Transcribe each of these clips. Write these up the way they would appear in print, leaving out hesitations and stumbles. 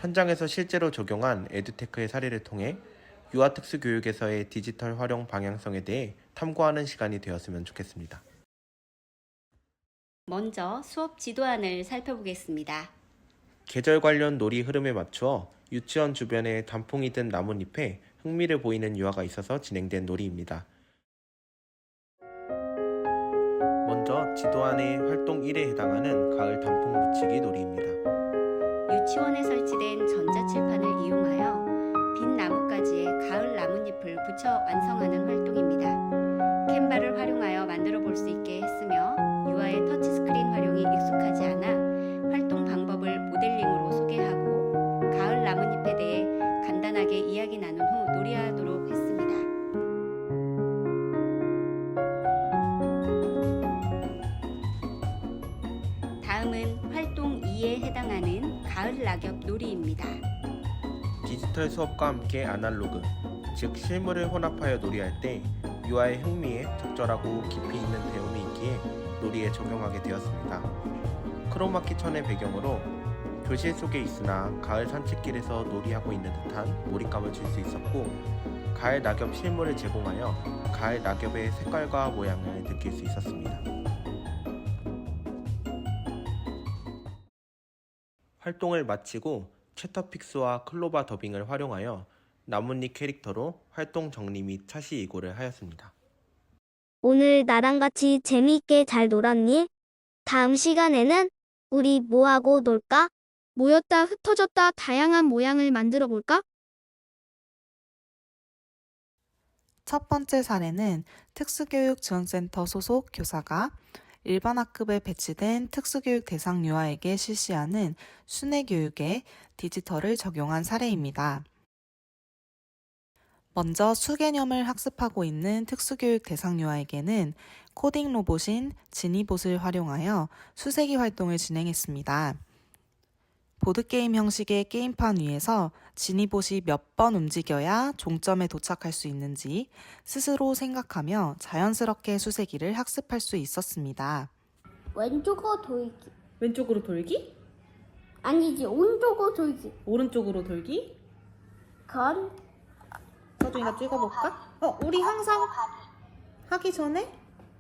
현장에서 실제로 적용한 에듀테크의 사례를 통해 유아특수교육에서의 디지털 활용 방향성에 대해 탐구하는 시간이 되었으면 좋겠습니다. 먼저 수업 지도안을 살펴보겠습니다. 계절 관련 놀이 흐름에 맞추어 유치원 주변에 단풍이 든 나뭇잎에 흥미를 보이는 유아가 있어서 진행된 놀이입니다. 먼저 지도안의 활동 1에 해당하는 가을 단풍 붙이기 놀이입니다. 유치원에 설치된 전자칠판을 이용하여 빈 나뭇가지에 가을 나뭇잎을 붙여 완성하는 활동입니다. 캔바를 활용하여 만들어 볼 수 있게 했으며 유아의 터치스크린 활용이 익숙하지 않아 활동 방법을 모델링으로 소개하고 가을 나뭇잎에 대해 간단하게 이야기 나눈 후 놀이하도록 했습니다. 다음은 활동 2에 해당하는 가을 낙엽 놀이입니다. 디지털 수업과 함께 아날로그, 즉 실물을 혼합하여 놀이할 때 유아의 흥미에 적절하고 깊이 있는 배움이 있기에 놀이에 적용하게 되었습니다. 크로마키 천의 배경으로 교실 속에 있으나 가을 산책길에서 놀이하고 있는 듯한 몰입감을 줄 수 있었고, 가을 낙엽 실물을 제공하여 가을 낙엽의 색깔과 모양을 느낄 수 있었습니다. 활동을 마치고 채터픽스와 클로바 더빙을 활용하여 나뭇잎 캐릭터로 활동 정리 및 차시 예고를 하였습니다. 오늘 나랑 같이 재미있게 잘 놀았니? 다음 시간에는 우리 뭐 하고 놀까? 모였다 흩어졌다 다양한 모양을 만들어 볼까? 첫 번째 사례는 특수교육지원센터 소속 교사가 일반 학급에 배치된 특수교육 대상 유아에게 실시하는 순회교육에 디지털을 적용한 사례입니다. 먼저 수개념을 학습하고 있는 특수교육 대상 유아에게는 코딩 로봇인 지니봇을 활용하여 수세기 활동을 진행했습니다. 보드게임 형식의 게임판 위에서 지니봇이 몇 번 움직여야 종점에 도착할 수 있는지 스스로 생각하며 자연스럽게 수세기를 학습할 수 있었습니다. 왼쪽으로 돌기. 왼쪽으로 돌기? 아니지, 오른쪽으로 돌기. 오른쪽으로 돌기? 그건 서준이가 찍어볼까? 우리 항상 하기 전에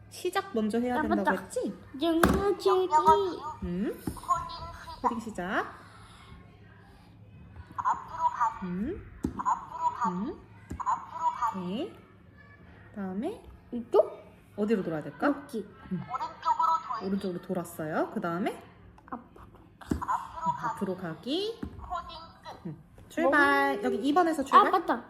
시작 먼저 해야 된다고 맞다. 했지? 영어 줄기. 코딩 시작. 네. 다음에 이쪽? 어디로 돌아야 될까? 여기. 오른쪽으로 돌았어요. 그 다음에 앞으로 가기. 출발. 여기 2번에서 아, 출발. 맞다.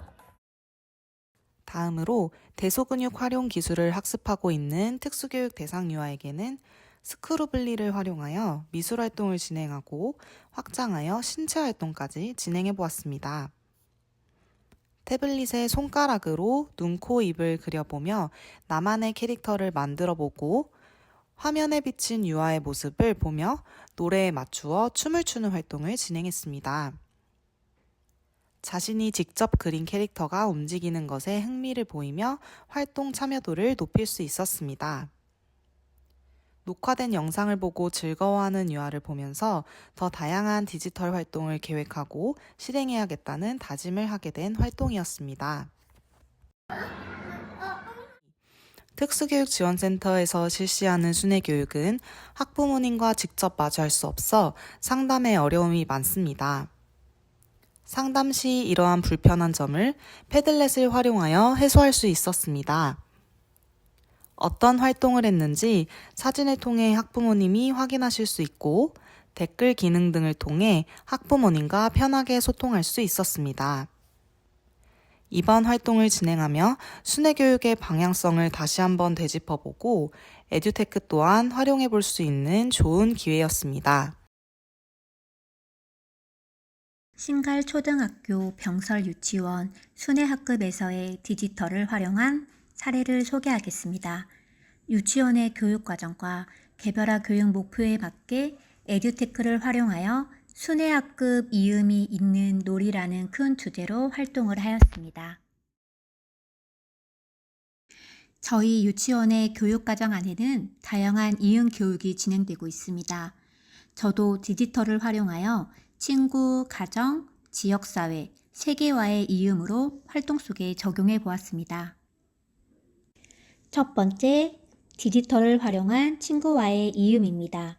다음으로 대소근육 활용 기술을 학습하고 있는 특수교육 대상 유아에게는 스크루블리를 활용하여 미술 활동을 진행하고 확장하여 신체 활동까지 진행해 보았습니다. 태블릿의 손가락으로 눈, 코, 입을 그려보며 나만의 캐릭터를 만들어 보고 화면에 비친 유아의 모습을 보며 노래에 맞추어 춤을 추는 활동을 진행했습니다. 자신이 직접 그린 캐릭터가 움직이는 것에 흥미를 보이며 활동 참여도를 높일 수 있었습니다. 녹화된 영상을 보고 즐거워하는 유아를 보면서 더 다양한 디지털 활동을 계획하고 실행해야겠다는 다짐을 하게 된 활동이었습니다. 특수교육지원센터에서 실시하는 순회교육은 학부모님과 직접 마주할 수 없어 상담에 어려움이 많습니다. 상담 시 이러한 불편한 점을 패들렛을 활용하여 해소할 수 있었습니다. 어떤 활동을 했는지 사진을 통해 학부모님이 확인하실 수 있고 댓글 기능 등을 통해 학부모님과 편하게 소통할 수 있었습니다. 이번 활동을 진행하며 순회교육의 방향성을 다시 한번 되짚어보고 에듀테크 또한 활용해 볼 수 있는 좋은 기회였습니다. 신갈초등학교 병설유치원 순회학급에서의 디지털을 활용한 사례를 소개하겠습니다. 유치원의 교육과정과 개별화 교육 목표에 맞게 에듀테크를 활용하여 순회학급 이음이 있는 놀이라는 큰 주제로 활동을 하였습니다. 저희 유치원의 교육과정 안에는 다양한 이음 교육이 진행되고 있습니다. 저도 디지털을 활용하여 친구, 가정, 지역사회, 세계와의 이음으로 활동 속에 적용해 보았습니다. 첫 번째, 디지털을 활용한 친구와의 이음입니다.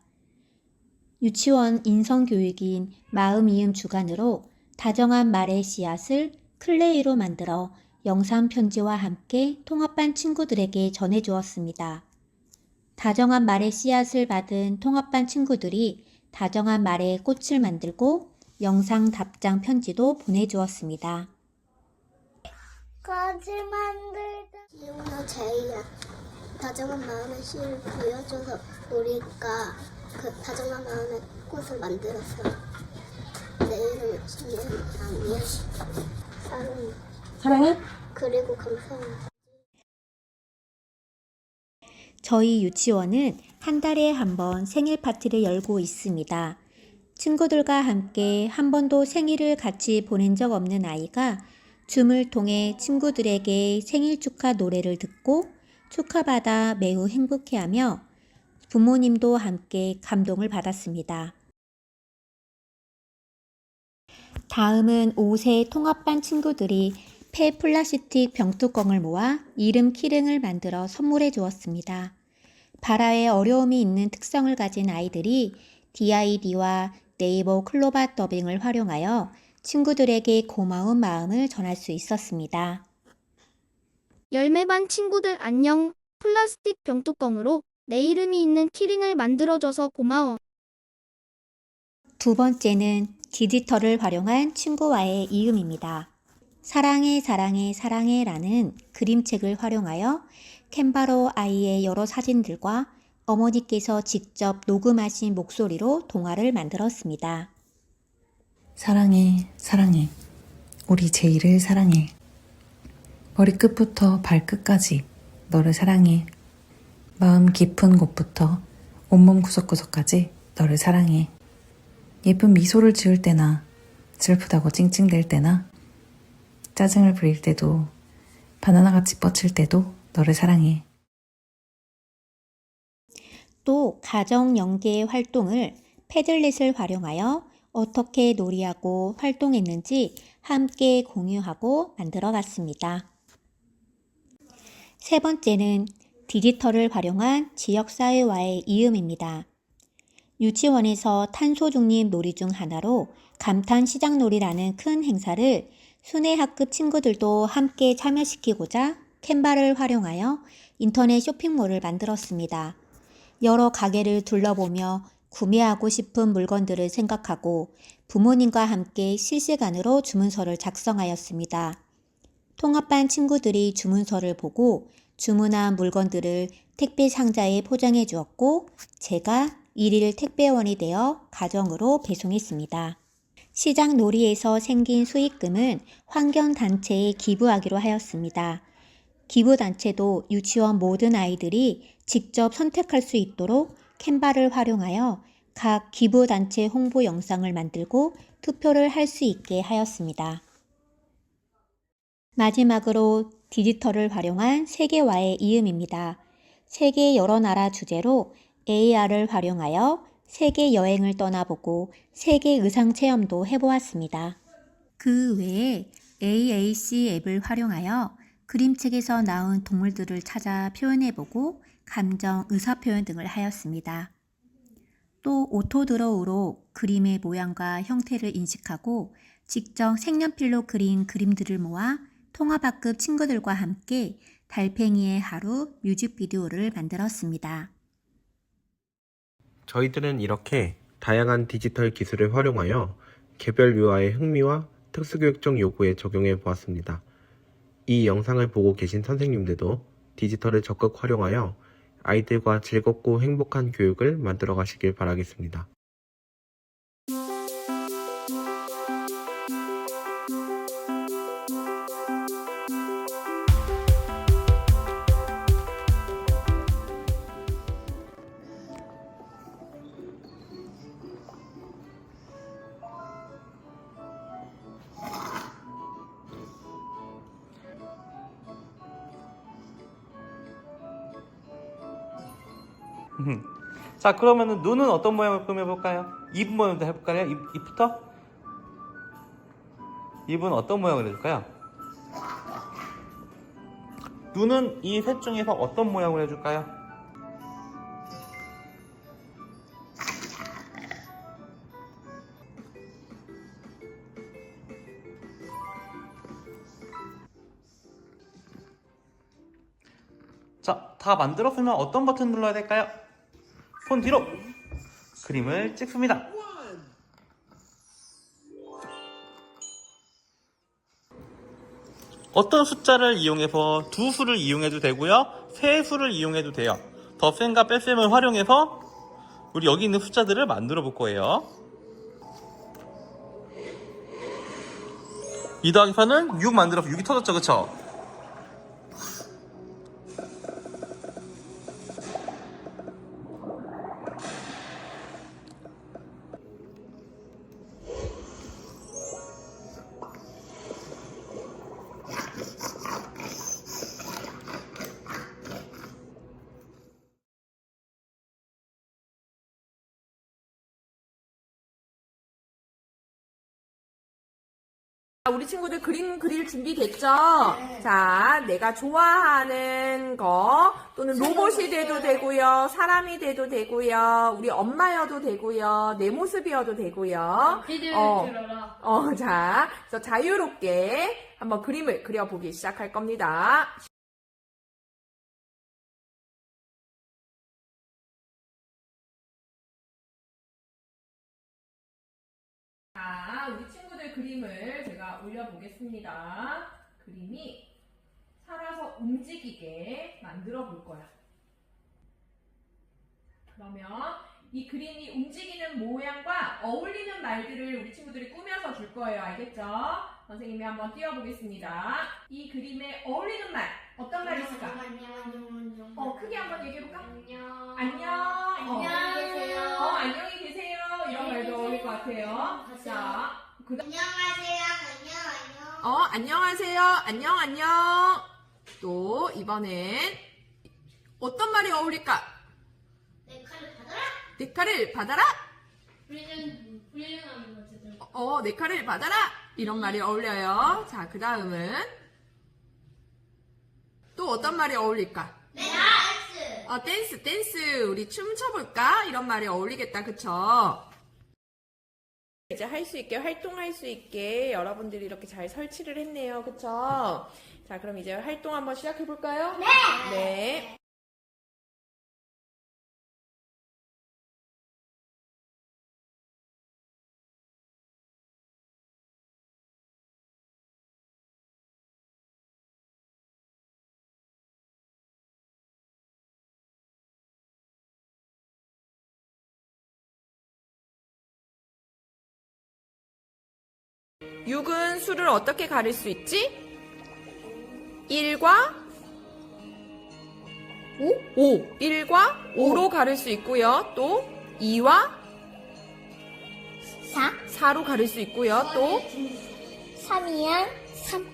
유치원 인성교육인 마음이음 주간으로 다정한 말의 씨앗을 클레이로 만들어 영상 편지와 함께 통합반 친구들에게 전해주었습니다. 다정한 말의 씨앗을 받은 통합반 친구들이 다정한 말의 꽃을 만들고 영상 답장 편지도 보내주었습니다. 꽃을 만들다. 지훈아 제이야. 다정한 마음의 씨를 보여줘서 우리가 그 다정한 마음의 꽃을 만들었어. 내 이름은 진현이야. 사랑해. 사랑해? 그리고 감사합니다. 저희 유치원은 한 달에 한 번 생일 파티를 열고 있습니다. 친구들과 함께 한 번도 생일을 같이 보낸 적 없는 아이가 줌을 통해 친구들에게 생일 축하 노래를 듣고 축하받아 매우 행복해하며 부모님도 함께 감동을 받았습니다. 다음은 5세 통합반 친구들이 폐플라스틱 병뚜껑을 모아 이름 키링을 만들어 선물해 주었습니다. 발화에 어려움이 있는 특성을 가진 아이들이 DID와 네이버 클로바 더빙을 활용하여 친구들에게 고마운 마음을 전할 수 있었습니다. 열매반 친구들 안녕. 플라스틱 병뚜껑으로 내 이름이 있는 키링을 만들어줘서 고마워. 두 번째는 디지털을 활용한 친구와의 이음입니다. 사랑해 사랑해 사랑해 라는 그림책을 활용하여 캔바로 아이의 여러 사진들과 어머니께서 직접 녹음하신 목소리로 동화를 만들었습니다. 사랑해, 사랑해. 우리 제이를 사랑해. 머리끝부터 발끝까지 너를 사랑해. 마음 깊은 곳부터 온몸 구석구석까지 너를 사랑해. 예쁜 미소를 지을 때나 슬프다고 찡찡댈 때나 짜증을 부릴 때도 바나나같이 뻗칠 때도 너를 사랑해. 또 가정 연계 활동을 패들렛을 활용하여 어떻게 놀이하고 활동했는지 함께 공유하고 만들어 갔습니다. 세 번째는 디지털을 활용한 지역사회와의 이음입니다. 유치원에서 탄소 중립 놀이 중 하나로 감탄 시장놀이라는 큰 행사를 순회학급 친구들도 함께 참여시키고자 캔바를 활용하여 인터넷 쇼핑몰을 만들었습니다. 여러 가게를 둘러보며 구매하고 싶은 물건들을 생각하고 부모님과 함께 실시간으로 주문서를 작성하였습니다. 통합반 친구들이 주문서를 보고 주문한 물건들을 택배 상자에 포장해 주었고 제가 일일 택배원이 되어 가정으로 배송했습니다. 시장 놀이에서 생긴 수익금은 환경단체에 기부하기로 하였습니다. 기부단체도 유치원 모든 아이들이 직접 선택할 수 있도록 캔바를 활용하여 각 기부단체 홍보 영상을 만들고 투표를 할 수 있게 하였습니다. 마지막으로 디지털을 활용한 세계와의 이음입니다. 세계 여러 나라 주제로 AR을 활용하여 세계 여행을 떠나보고 세계 의상 체험도 해보았습니다. 그 외에 AAC 앱을 활용하여 그림책에서 나온 동물들을 찾아 표현해보고 감정, 의사표현 등을 하였습니다. 또 오토드로우로 그림의 모양과 형태를 인식하고 직접 색연필로 그린 그림들을 모아 통합학급 친구들과 함께 달팽이의 하루 뮤직비디오를 만들었습니다. 저희들은 이렇게 다양한 디지털 기술을 활용하여 개별 유아의 흥미와 특수교육적 요구에 적용해 보았습니다. 이 영상을 보고 계신 선생님들도 디지털을 적극 활용하여 아이들과 즐겁고 행복한 교육을 만들어 가시길 바라겠습니다. 자, 그러면은 눈은 어떤 모양을 꾸며볼까요? 입 모양도 해볼까요? 입부터? 입은 어떤 모양을 해줄까요? 눈은 이 셋 중에서 어떤 모양을 해줄까요? 자, 다 만들었으면 어떤 버튼 눌러야 될까요? 손 뒤로! 그림을 찍습니다. 어떤 숫자를 이용해서 두 수를 이용해도 되고요, 세 수를 이용해도 돼요. 덧셈과 뺄셈을 활용해서 우리 여기 있는 숫자들을 만들어 볼 거예요. 2 더하기 4는 6 만들어서 6이 터졌죠, 그쵸? 우리 친구들 그림 그릴 준비 됐죠? 자, 내가 좋아하는 거 또는 로봇이 돼도 되고요, 사람이 돼도 되고요, 우리 엄마여도 되고요, 내 모습이어도 되고요. 자, 그래서 자유롭게 한번 그림을 그려보기 시작할 겁니다. 자, 우리 친구들 그림을 제가 올려보겠습니다. 그림이 살아서 움직이게 만들어 볼 거야. 그러면 이 그림이 움직이는 모양과 어울리는 말들을 우리 친구들이 꾸며서 줄 거예요. 알겠죠? 선생님이 한번 띄워보겠습니다. 이 그림에 어울리는 말, 어떤 말이 있을까? 크게 한번 얘기해볼까? 안녕. 안녕히 계세요. 안녕히 계세요. 이런 말도 어울릴 것 같아요. 자, 안녕하세요. 안녕하세요. 안녕. 또 이번엔 어떤 말이 어울릴까? 내 칼을 받아라. 내 칼을 받아라. 훌륭한 것들. 내 칼을 받아라. 이런 말이 어울려요. 자, 그 다음은 또 어떤 말이 어울릴까? 댄스. 우리 춤춰볼까? 이런 말이 어울리겠다. 그쵸? 이제 할 수 있게, 활동할 수 있게 여러분들이 이렇게 잘 설치를 했네요. 그쵸? 자, 그럼 이제 활동 한번 시작해볼까요? 네. 육은 수를 어떻게 가릴 수 있지? 1과 5. 1과 5로 가릴 수 있고요. 또 2와 4로 가릴 수 있고요. 또 3이야.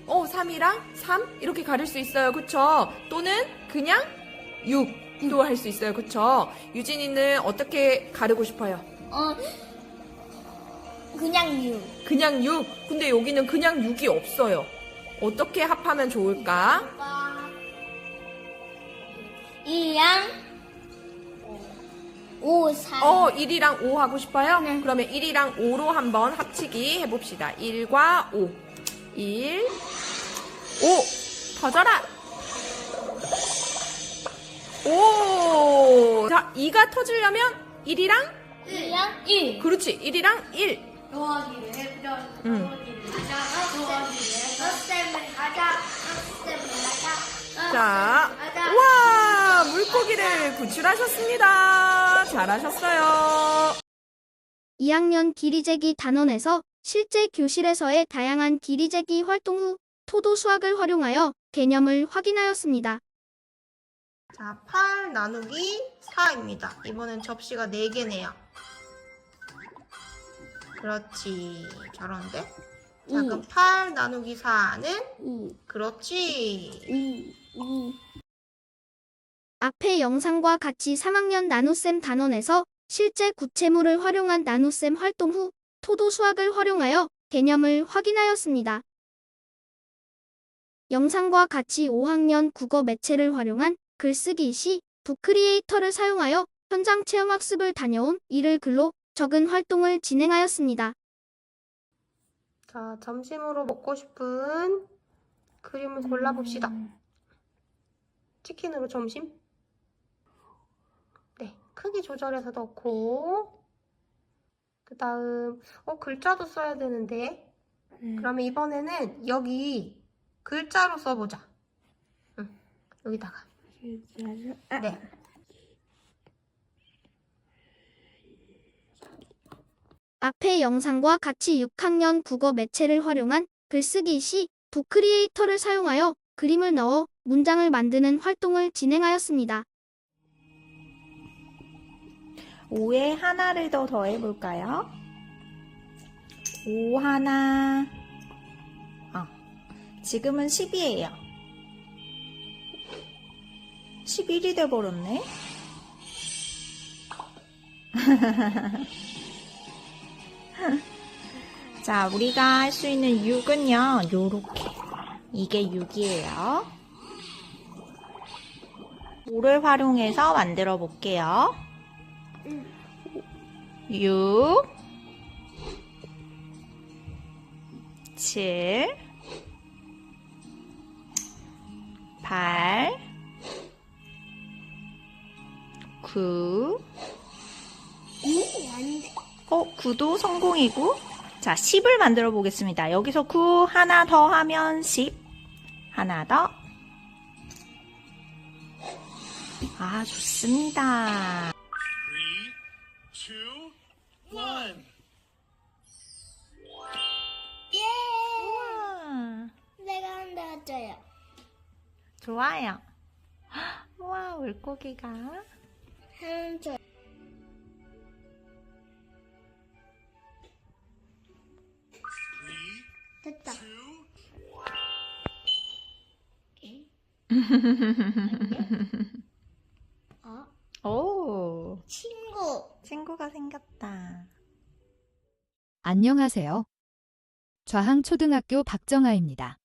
3이랑 3 이렇게 가릴 수 있어요. 그쵸? 또는 그냥 6도 할 수 있어요. 그쵸? 유진이는 어떻게 가르고 싶어요? 그냥 6. 근데 여기는 그냥 6이 없어요. 어떻게 합하면 좋을까? 1이랑 5, 4. 1이랑 5 하고 싶어요? 네. 그러면 1이랑 5로 한번 합치기 해봅시다. 1과 5. 1, 5. 터져라! 오! 자, 2가 터지려면 1이랑 1이랑 1. 그렇지. 1이랑 1. 더하기를 해보자. 응. 더하기를 하자. 자, 우와! 물고기를 구출하셨습니다. 잘하셨어요. 2학년 길이재기 단원에서 실제 교실에서의 다양한 길이재기 활동 후 토도 수학을 활용하여 개념을 확인하였습니다. 자, 8 나누기 4입니다. 이번엔 접시가 4개네요. 그렇지. 잘하는데? 자, 그럼 8 나누기 4는? 그렇지. 앞의 영상과 같이 3학년 나눗셈 단원에서 실제 구체물을 활용한 나눗셈 활동 후 토도 수학을 활용하여 개념을 확인하였습니다. 영상과 같이 5학년 국어 매체를 활용한 글쓰기 시 북크리에이터를 사용하여 현장 체험 학습을 다녀온 이를 글로 적은 활동을 진행하였습니다. 자, 점심으로 먹고 싶은 그림을 골라봅시다. 치킨으로 점심? 네, 크기 조절해서 넣고 그 다음 글자도 써야 되는데 그러면 이번에는 여기 글자로 써보자. 응, 여기다가 네. 앞의 영상과 같이 6학년 국어 매체를 활용한 글쓰기 시 북크리에이터를 사용하여 그림을 넣어 문장을 만드는 활동을 진행하였습니다. 5에 하나를 더 더해볼까요? 5 하나. 지금은 10이에요. 11이 돼버렸네. 자, 우리가 할 수 있는 6은요, 요렇게. 이게 6이에요. 5를 활용해서 만들어 볼게요. 6, 7, 8, 9, 9도 성공이고, 자, 10을 만들어 보겠습니다. 여기서 9 하나 더 하면 10. 하나 더. 좋습니다. 3, 2, 1. 우와, 내가 한다 했어요. 좋아요. 우와, 물고기가. 됐다. 오, 친구가 생겼다. 안녕하세요. 좌항초등학교 박정아입니다.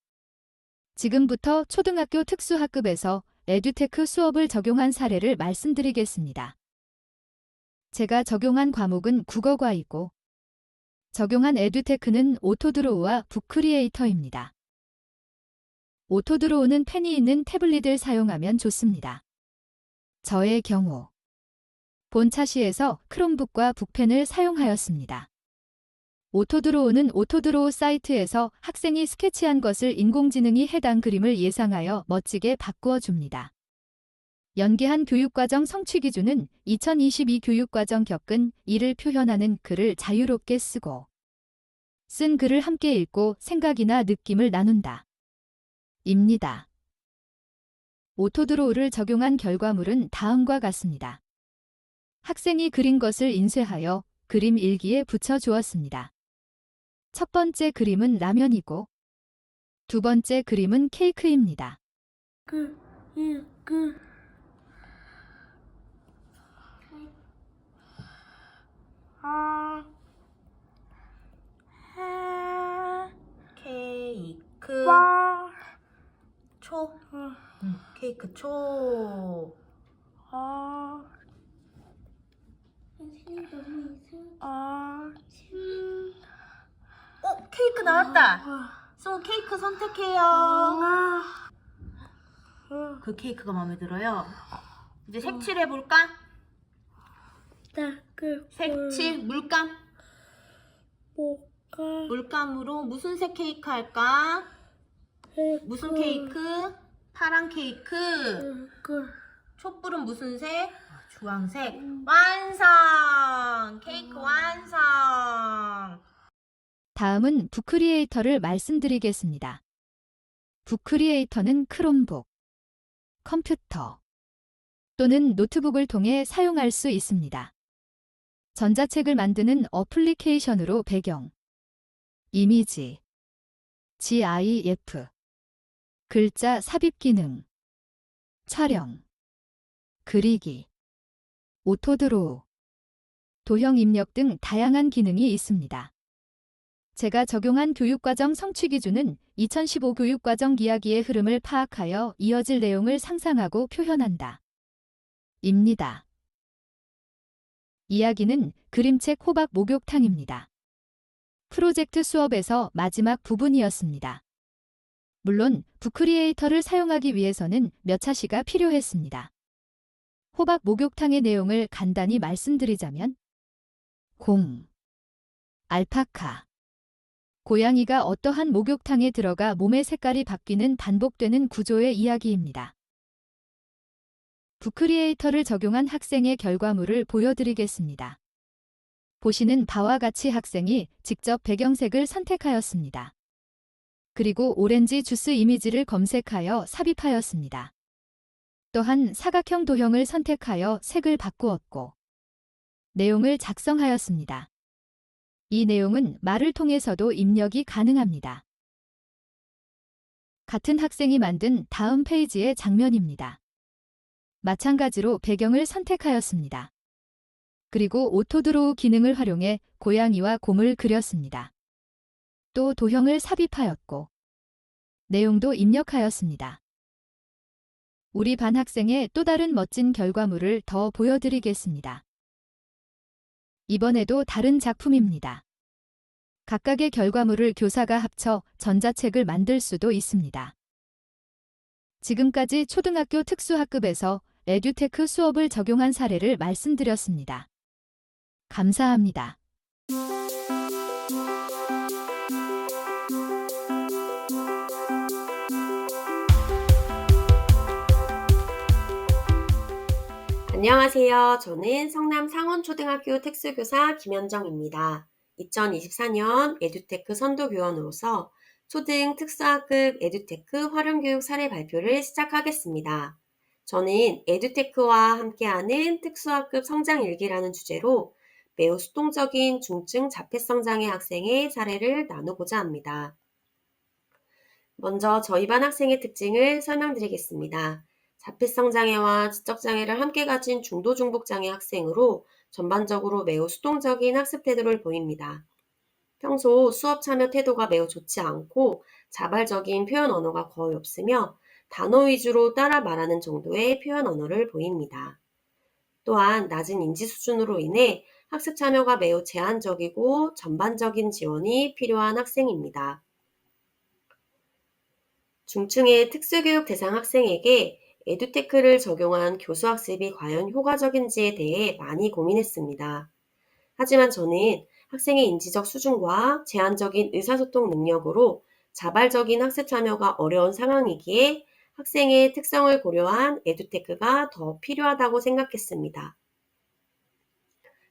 지금부터 초등학교 특수학급에서 에듀테크 수업을 적용한 사례를 말씀드리겠습니다. 제가 적용한 과목은 국어과이고 적용한 에듀테크는 오토드로우와 북크리에이터입니다. 오토드로우는 펜이 있는 태블릿을 사용하면 좋습니다. 저의 경우 본차시에서 크롬북과 북펜을 사용하였습니다. 오토드로우는 오토드로우 사이트에서 학생이 스케치한 것을 인공지능이 해당 그림을 예상하여 멋지게 바꾸어 줍니다. 연계한 교육과정 성취 기준은 2022 교육과정 겪은 일을 표현하는 글을 자유롭게 쓰고 쓴 글을 함께 읽고 생각이나 느낌을 나눈다. 입니다. 오토드로우를 적용한 결과물은 다음과 같습니다. 학생이 그린 것을 인쇄하여 그림 일기에 붙여 주었습니다. 첫 번째 그림은 라면이고 두 번째 그림은 케이크입니다. 케이크 초 케이크 초 케이크 나왔다. 승우 케이크 선택해요. 그 케이크가 마음에 들어요. 이제 색칠 해볼까? 색칠 물감. 물감으로 무슨 색 케이크 할까? 무슨 케이크? 파란 케이크. 촛불은 무슨 색? 주황색. 완성! 케이크 완성! 다음은 북크리에이터를 말씀드리겠습니다. 북크리에이터는 크롬북, 컴퓨터 또는 노트북을 통해 사용할 수 있습니다. 전자책을 만드는 어플리케이션으로 배경, 이미지, GIF, 글자 삽입 기능, 촬영, 그리기, 오토드로우, 도형 입력 등 다양한 기능이 있습니다. 제가 적용한 교육과정 성취 기준은 2015 교육과정 이야기의 흐름을 파악하여 이어질 내용을 상상하고 표현한다. 입니다. 이야기는 그림책 호박 목욕탕입니다. 프로젝트 수업에서 마지막 부분이었습니다. 물론 북크리에이터를 사용하기 위해서는 몇 차시가 필요했습니다. 호박 목욕탕의 내용을 간단히 말씀드리자면 공, 알파카, 고양이가 어떠한 목욕탕에 들어가 몸의 색깔이 바뀌는 반복되는 구조의 이야기입니다. 북크리에이터를 적용한 학생의 결과물을 보여드리겠습니다. 보시는 바와 같이 학생이 직접 배경색을 선택하였습니다. 그리고 오렌지 주스 이미지를 검색하여 삽입하였습니다. 또한 사각형 도형을 선택하여 색을 바꾸었고 내용을 작성하였습니다. 이 내용은 말을 통해서도 입력이 가능합니다. 같은 학생이 만든 다음 페이지의 장면입니다. 마찬가지로 배경을 선택하였습니다. 그리고 오토드로우 기능을 활용해 고양이와 곰을 그렸습니다. 또 도형을 삽입하였고 내용도 입력하였습니다. 우리 반 학생의 또 다른 멋진 결과물을 더 보여드리겠습니다. 이번에도 다른 작품입니다. 각각의 결과물을 교사가 합쳐 전자책을 만들 수도 있습니다. 지금까지 초등학교 특수학급에서 에듀테크 수업을 적용한 사례를 말씀드렸습니다. 감사합니다. 안녕하세요. 저는 성남 상원초등학교 특수교사 김현정입니다. 2024년 에듀테크 선도교원으로서 초등 특수학급 에듀테크 활용교육 사례 발표를 시작하겠습니다. 저는 에듀테크와 함께하는 특수학급 성장일기라는 주제로 매우 수동적인 중증 자폐성장의 학생의 사례를 나누고자 합니다. 먼저 저희 반 학생의 특징을 설명드리겠습니다. 자폐성장애와 지적장애를 함께 가진 중도중복장애 학생으로 전반적으로 매우 수동적인 학습 태도를 보입니다. 평소 수업 참여 태도가 매우 좋지 않고 자발적인 표현 언어가 거의 없으며 단어 위주로 따라 말하는 정도의 표현 언어를 보입니다. 또한 낮은 인지 수준으로 인해 학습 참여가 매우 제한적이고 전반적인 지원이 필요한 학생입니다. 중증의 특수교육 대상 학생에게 에듀테크를 적용한 교수학습이 과연 효과적인지에 대해 많이 고민했습니다. 하지만 저는 학생의 인지적 수준과 제한적인 의사소통 능력으로 자발적인 학습 참여가 어려운 상황이기에 학생의 특성을 고려한 에듀테크가 더 필요하다고 생각했습니다.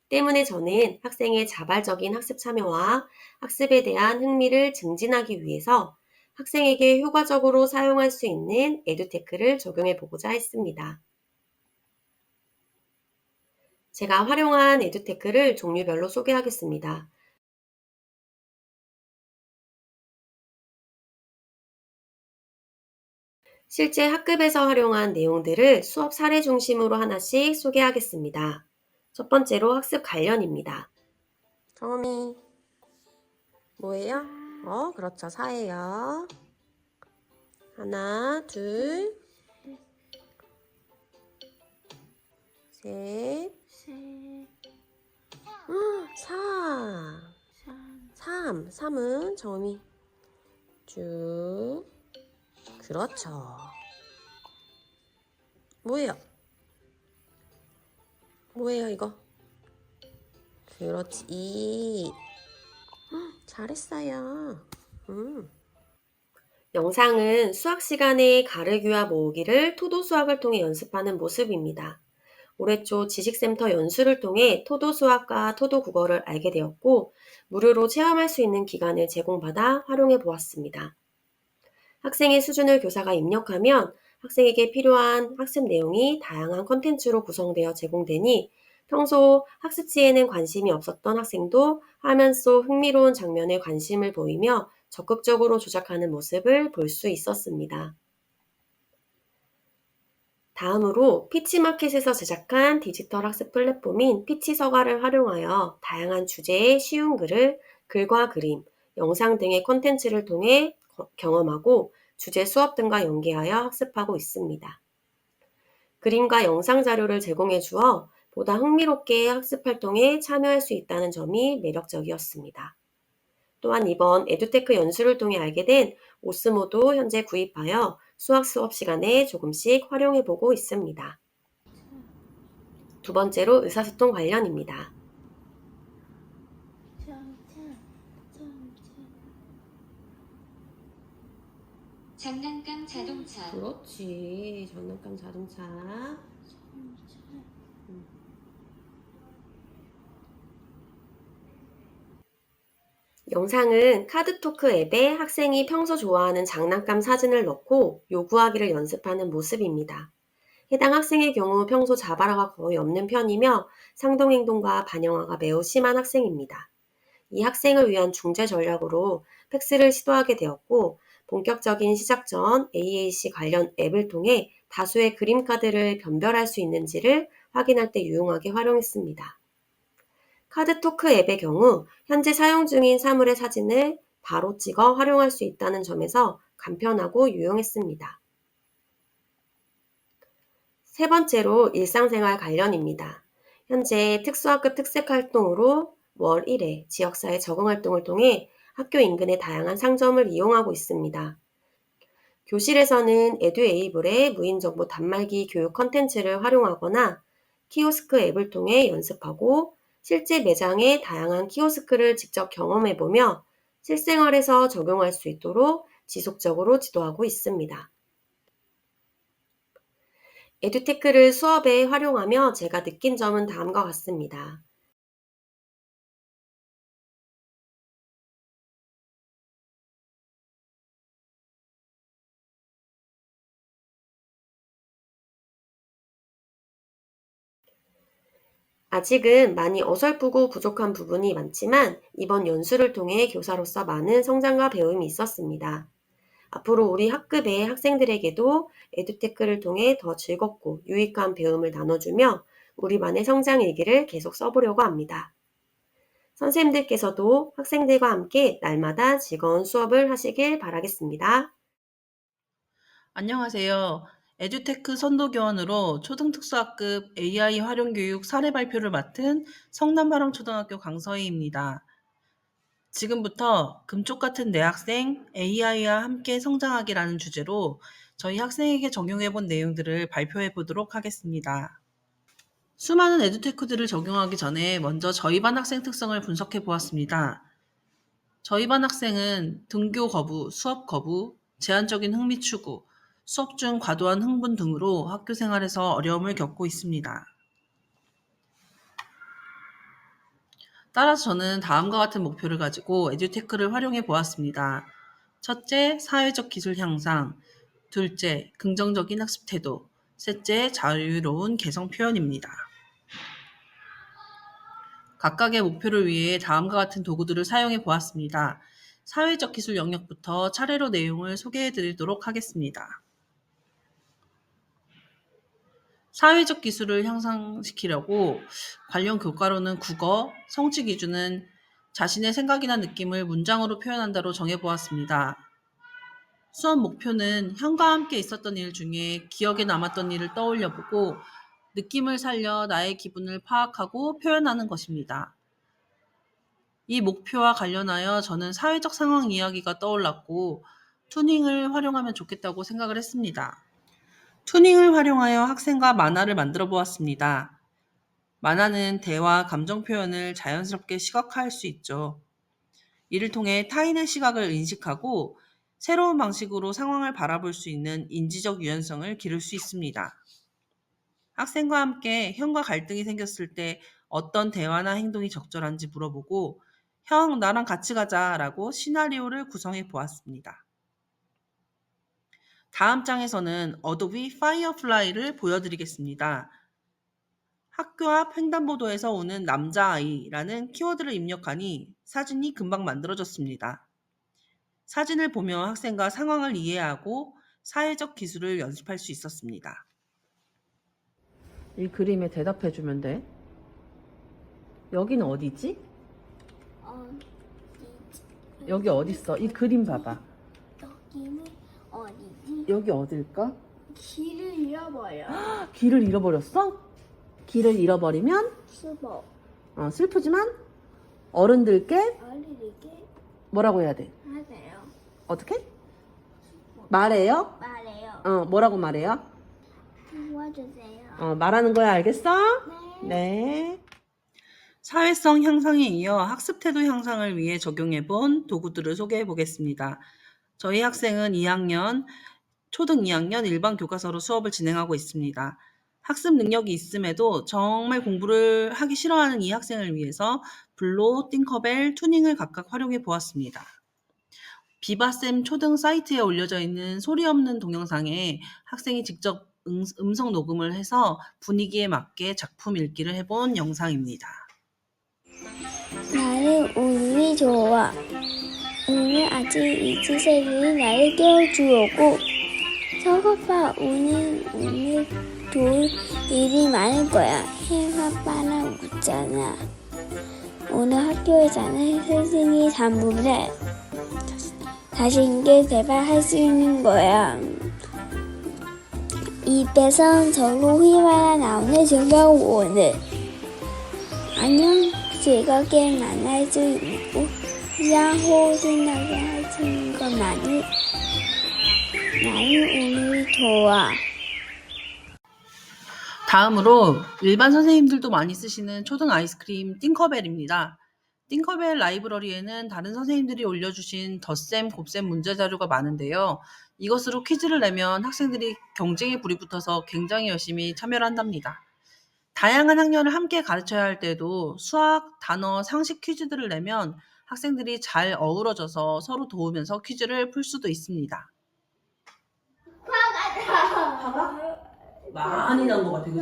때문에 저는 학생의 자발적인 학습 참여와 학습에 대한 흥미를 증진하기 위해서 학생에게 효과적으로 사용할 수 있는 에듀테크를 적용해 보고자 했습니다. 제가 활용한 에듀테크를 종류별로 소개하겠습니다. 실제 학급에서 활용한 내용들을 수업 사례 중심으로 하나씩 소개하겠습니다. 첫 번째로 학습 관련입니다. 정음이 뭐예요? 그렇죠. 사예요. 하나, 둘, 셋, 사. 3은 정음이 쭉. 그렇죠. 뭐예요? 뭐예요, 이거? 그렇지. 2. 잘했어요. 영상은 수학 시간에 가르기와 모으기를 토도 수학을 통해 연습하는 모습입니다. 올해 초 지식센터 연수를 통해 토도 수학과 토도 국어를 알게 되었고 무료로 체험할 수 있는 기간을 제공받아 활용해 보았습니다. 학생의 수준을 교사가 입력하면 학생에게 필요한 학습 내용이 다양한 콘텐츠로 구성되어 제공되니 평소 학습지에는 관심이 없었던 학생도 화면 속 흥미로운 장면에 관심을 보이며 적극적으로 조작하는 모습을 볼 수 있었습니다. 다음으로 피치마켓에서 제작한 디지털 학습 플랫폼인 피치서가를 활용하여 다양한 주제의 쉬운 글을 글과 그림, 영상 등의 콘텐츠를 통해 경험하고 주제 수업 등과 연계하여 학습하고 있습니다. 그림과 영상 자료를 제공해 주어 보다 흥미롭게 학습 활동에 참여할 수 있다는 점이 매력적이었습니다. 또한 이번 에듀테크 연수를 통해 알게 된 오스모도 현재 구입하여 수학 수업 시간에 조금씩 활용해 보고 있습니다. 두 번째로 의사소통 관련입니다. 장난감 자동차. 그렇지. 장난감 자동차. 영상은 카드토크 앱에 학생이 평소 좋아하는 장난감 사진을 넣고 요구하기를 연습하는 모습입니다. 해당 학생의 경우 평소 자바라가 거의 없는 편이며 상동행동과 반영화가 매우 심한 학생입니다. 이 학생을 위한 중재 전략으로 팩스를 시도하게 되었고 본격적인 시작 전 AAC 관련 앱을 통해 다수의 그림 카드를 변별할 수 있는지를 확인할 때 유용하게 활용했습니다. 카드토크 앱의 경우 현재 사용 중인 사물의 사진을 바로 찍어 활용할 수 있다는 점에서 간편하고 유용했습니다. 세 번째로 일상생활 관련입니다. 현재 특수학급 특색활동으로 월 1회 지역사회 적응활동을 통해 학교 인근의 다양한 상점을 이용하고 있습니다. 교실에서는 에듀에이블의 무인정보 단말기 교육 컨텐츠를 활용하거나 키오스크 앱을 통해 연습하고 실제 매장의 다양한 키오스크를 직접 경험해보며 실생활에서 적용할 수 있도록 지속적으로 지도하고 있습니다. 에듀테크를 수업에 활용하며 제가 느낀 점은 다음과 같습니다. 아직은 많이 어설프고 부족한 부분이 많지만 이번 연수를 통해 교사로서 많은 성장과 배움이 있었습니다. 앞으로 우리 학급의 학생들에게도 에듀테크를 통해 더 즐겁고 유익한 배움을 나눠주며 우리만의 성장 일기를 계속 써보려고 합니다. 선생님들께서도 학생들과 함께 날마다 즐거운 수업을 하시길 바라겠습니다. 안녕하세요. 에듀테크 선도교원으로 초등특수학급 AI 활용교육 사례 발표를 맡은 성남바람초등학교 강서희입니다. 지금부터 금쪽 같은 내 학생 AI와 함께 성장하기라는 주제로 저희 학생에게 적용해본 내용들을 발표해 보도록 하겠습니다. 수많은 에듀테크들을 적용하기 전에 먼저 저희 반 학생 특성을 분석해 보았습니다. 저희 반 학생은 등교 거부, 수업 거부, 제한적인 흥미 추구, 수업 중 과도한 흥분 등으로 학교 생활에서 어려움을 겪고 있습니다. 따라서 저는 다음과 같은 목표를 가지고 에듀테크를 활용해 보았습니다. 첫째, 사회적 기술 향상. 둘째, 긍정적인 학습 태도. 셋째, 자유로운 개성 표현입니다. 각각의 목표를 위해 다음과 같은 도구들을 사용해 보았습니다. 사회적 기술 영역부터 차례로 내용을 소개해 드리도록 하겠습니다. 사회적 기술을 향상시키려고 관련 교과로는 국어, 성취 기준은 자신의 생각이나 느낌을 문장으로 표현한다로 정해보았습니다. 수업 목표는 현과 함께 있었던 일 중에 기억에 남았던 일을 떠올려보고 느낌을 살려 나의 기분을 파악하고 표현하는 것입니다. 이 목표와 관련하여 저는 사회적 상황 이야기가 떠올랐고 투닝을 활용하면 좋겠다고 생각을 했습니다. 투닝을 활용하여 학생과 만화를 만들어 보았습니다. 만화는 대화, 감정 표현을 자연스럽게 시각화할 수 있죠. 이를 통해 타인의 시각을 인식하고 새로운 방식으로 상황을 바라볼 수 있는 인지적 유연성을 기를 수 있습니다. 학생과 함께 형과 갈등이 생겼을 때 어떤 대화나 행동이 적절한지 물어보고 형, 나랑 같이 가자 라고 시나리오를 구성해 보았습니다. 다음 장에서는 어도비 파이어플라이를 보여드리겠습니다. 학교 앞 횡단보도에서 오는 남자아이라는 키워드를 입력하니 사진이 금방 만들어졌습니다. 사진을 보며 학생과 상황을 이해하고 사회적 기술을 연습할 수 있었습니다. 이 그림에 대답해주면 돼. 여기는 어디지? 여기 어딨어? 이 그림 봐봐. 여기는 어디지? 여기 어딜까? 길을 잃어버려. 길을 잃어버렸어? 길을 잃어버리면 수고. 슬프지만 어른들께 어린이게 뭐라고 해야 돼? 하세요. 어떻게? 말해요? 말해요. 뭐라고 말해요? 도와주세요. 말하는 거야, 알겠어? 네. 사회성 향상에 이어 학습 태도 향상을 위해 적용해 본 도구들을 소개해 보겠습니다. 저희 학생은 2학년, 초등 2학년 일반 교과서로 수업을 진행하고 있습니다. 학습 능력이 있음에도 정말 공부를 하기 싫어하는 이 학생을 위해서 블로, 띵커벨, 투닝을 각각 활용해 보았습니다. 비바쌤 초등 사이트에 올려져 있는 소리 없는 동영상에 학생이 직접 음성 녹음을 해서 분위기에 맞게 작품 읽기를 해본 영상입니다. 나는 오늘이 좋아. 오늘 아직 이치새들이 나를 깨워주려고. 서거파 오늘 좋은 일이 많을 거야. 해마빠랑 웃잖아. 오늘 학교에서는 스승이 잠부를 해. 자신있게 대발할 수 있는 거야. 입에선 절로 휘말아 나오는 즐거운 오늘. 안녕. 즐겁게 만날 수 있고 야호 신나게 할 수 있는 건 나는 오늘이 좋아. 다음으로 일반 선생님들도 많이 쓰시는 초등 아이스크림 띵커벨입니다. 띵커벨 라이브러리에는 다른 선생님들이 올려주신 덧셈, 곱셈 문제 자료가 많은데요. 이것으로 퀴즈를 내면 학생들이 경쟁에 불이 붙어서 굉장히 열심히 참여를 한답니다. 다양한 학년을 함께 가르쳐야 할 때도 수학, 단어, 상식 퀴즈들을 내면 학생들이 잘 어우러져서 서로 도우면서 퀴즈를 풀 수도 있습니다. 화가? 많이 난 것 같아, 그지?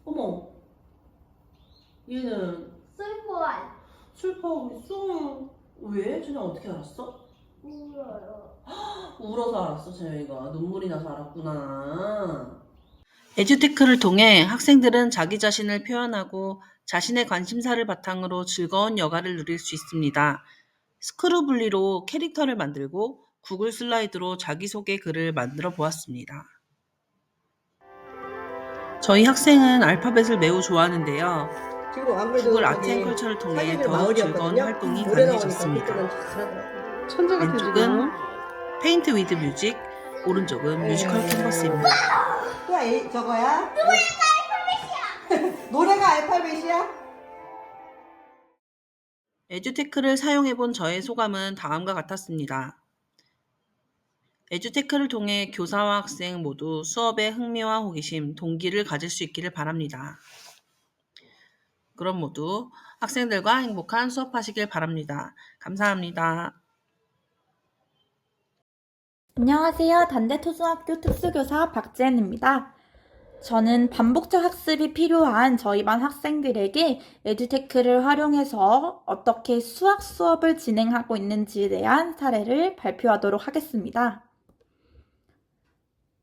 어머, 얘는 슬퍼하고 있어. 왜? 쟤는 어떻게 알았어? 울어요. 울어서 알았어, 쟤가. 눈물이 나서 알았구나. 에듀테크를 통해 학생들은 자기 자신을 표현하고 자신의 관심사를 바탕으로 즐거운 여가를 누릴 수 있습니다. 스크루블리로 캐릭터를 만들고 구글 슬라이드로 자기소개 글을 만들어 보았습니다. 저희 학생은 알파벳을 매우 좋아하는데요. 구글 아트앤컬처를 통해 더욱 즐거운 활동이 가능해졌습니다. 왼쪽은 페인트 위드 뮤직, 오른쪽은 뮤지컬 캔버스입니다. 저거야? 노래가 알파벳이야? 에듀테크를 사용해본 저의 소감은 다음과 같았습니다. 에듀테크를 통해 교사와 학생 모두 수업에 흥미와 호기심, 동기를 가질 수 있기를 바랍니다. 그럼 모두 학생들과 행복한 수업하시길 바랍니다. 감사합니다. 안녕하세요. 단대초등학교 특수교사 박지은입니다. 저는 반복적 학습이 필요한 저희 반 학생들에게 에듀테크를 활용해서 어떻게 수학 수업을 진행하고 있는지에 대한 사례를 발표하도록 하겠습니다.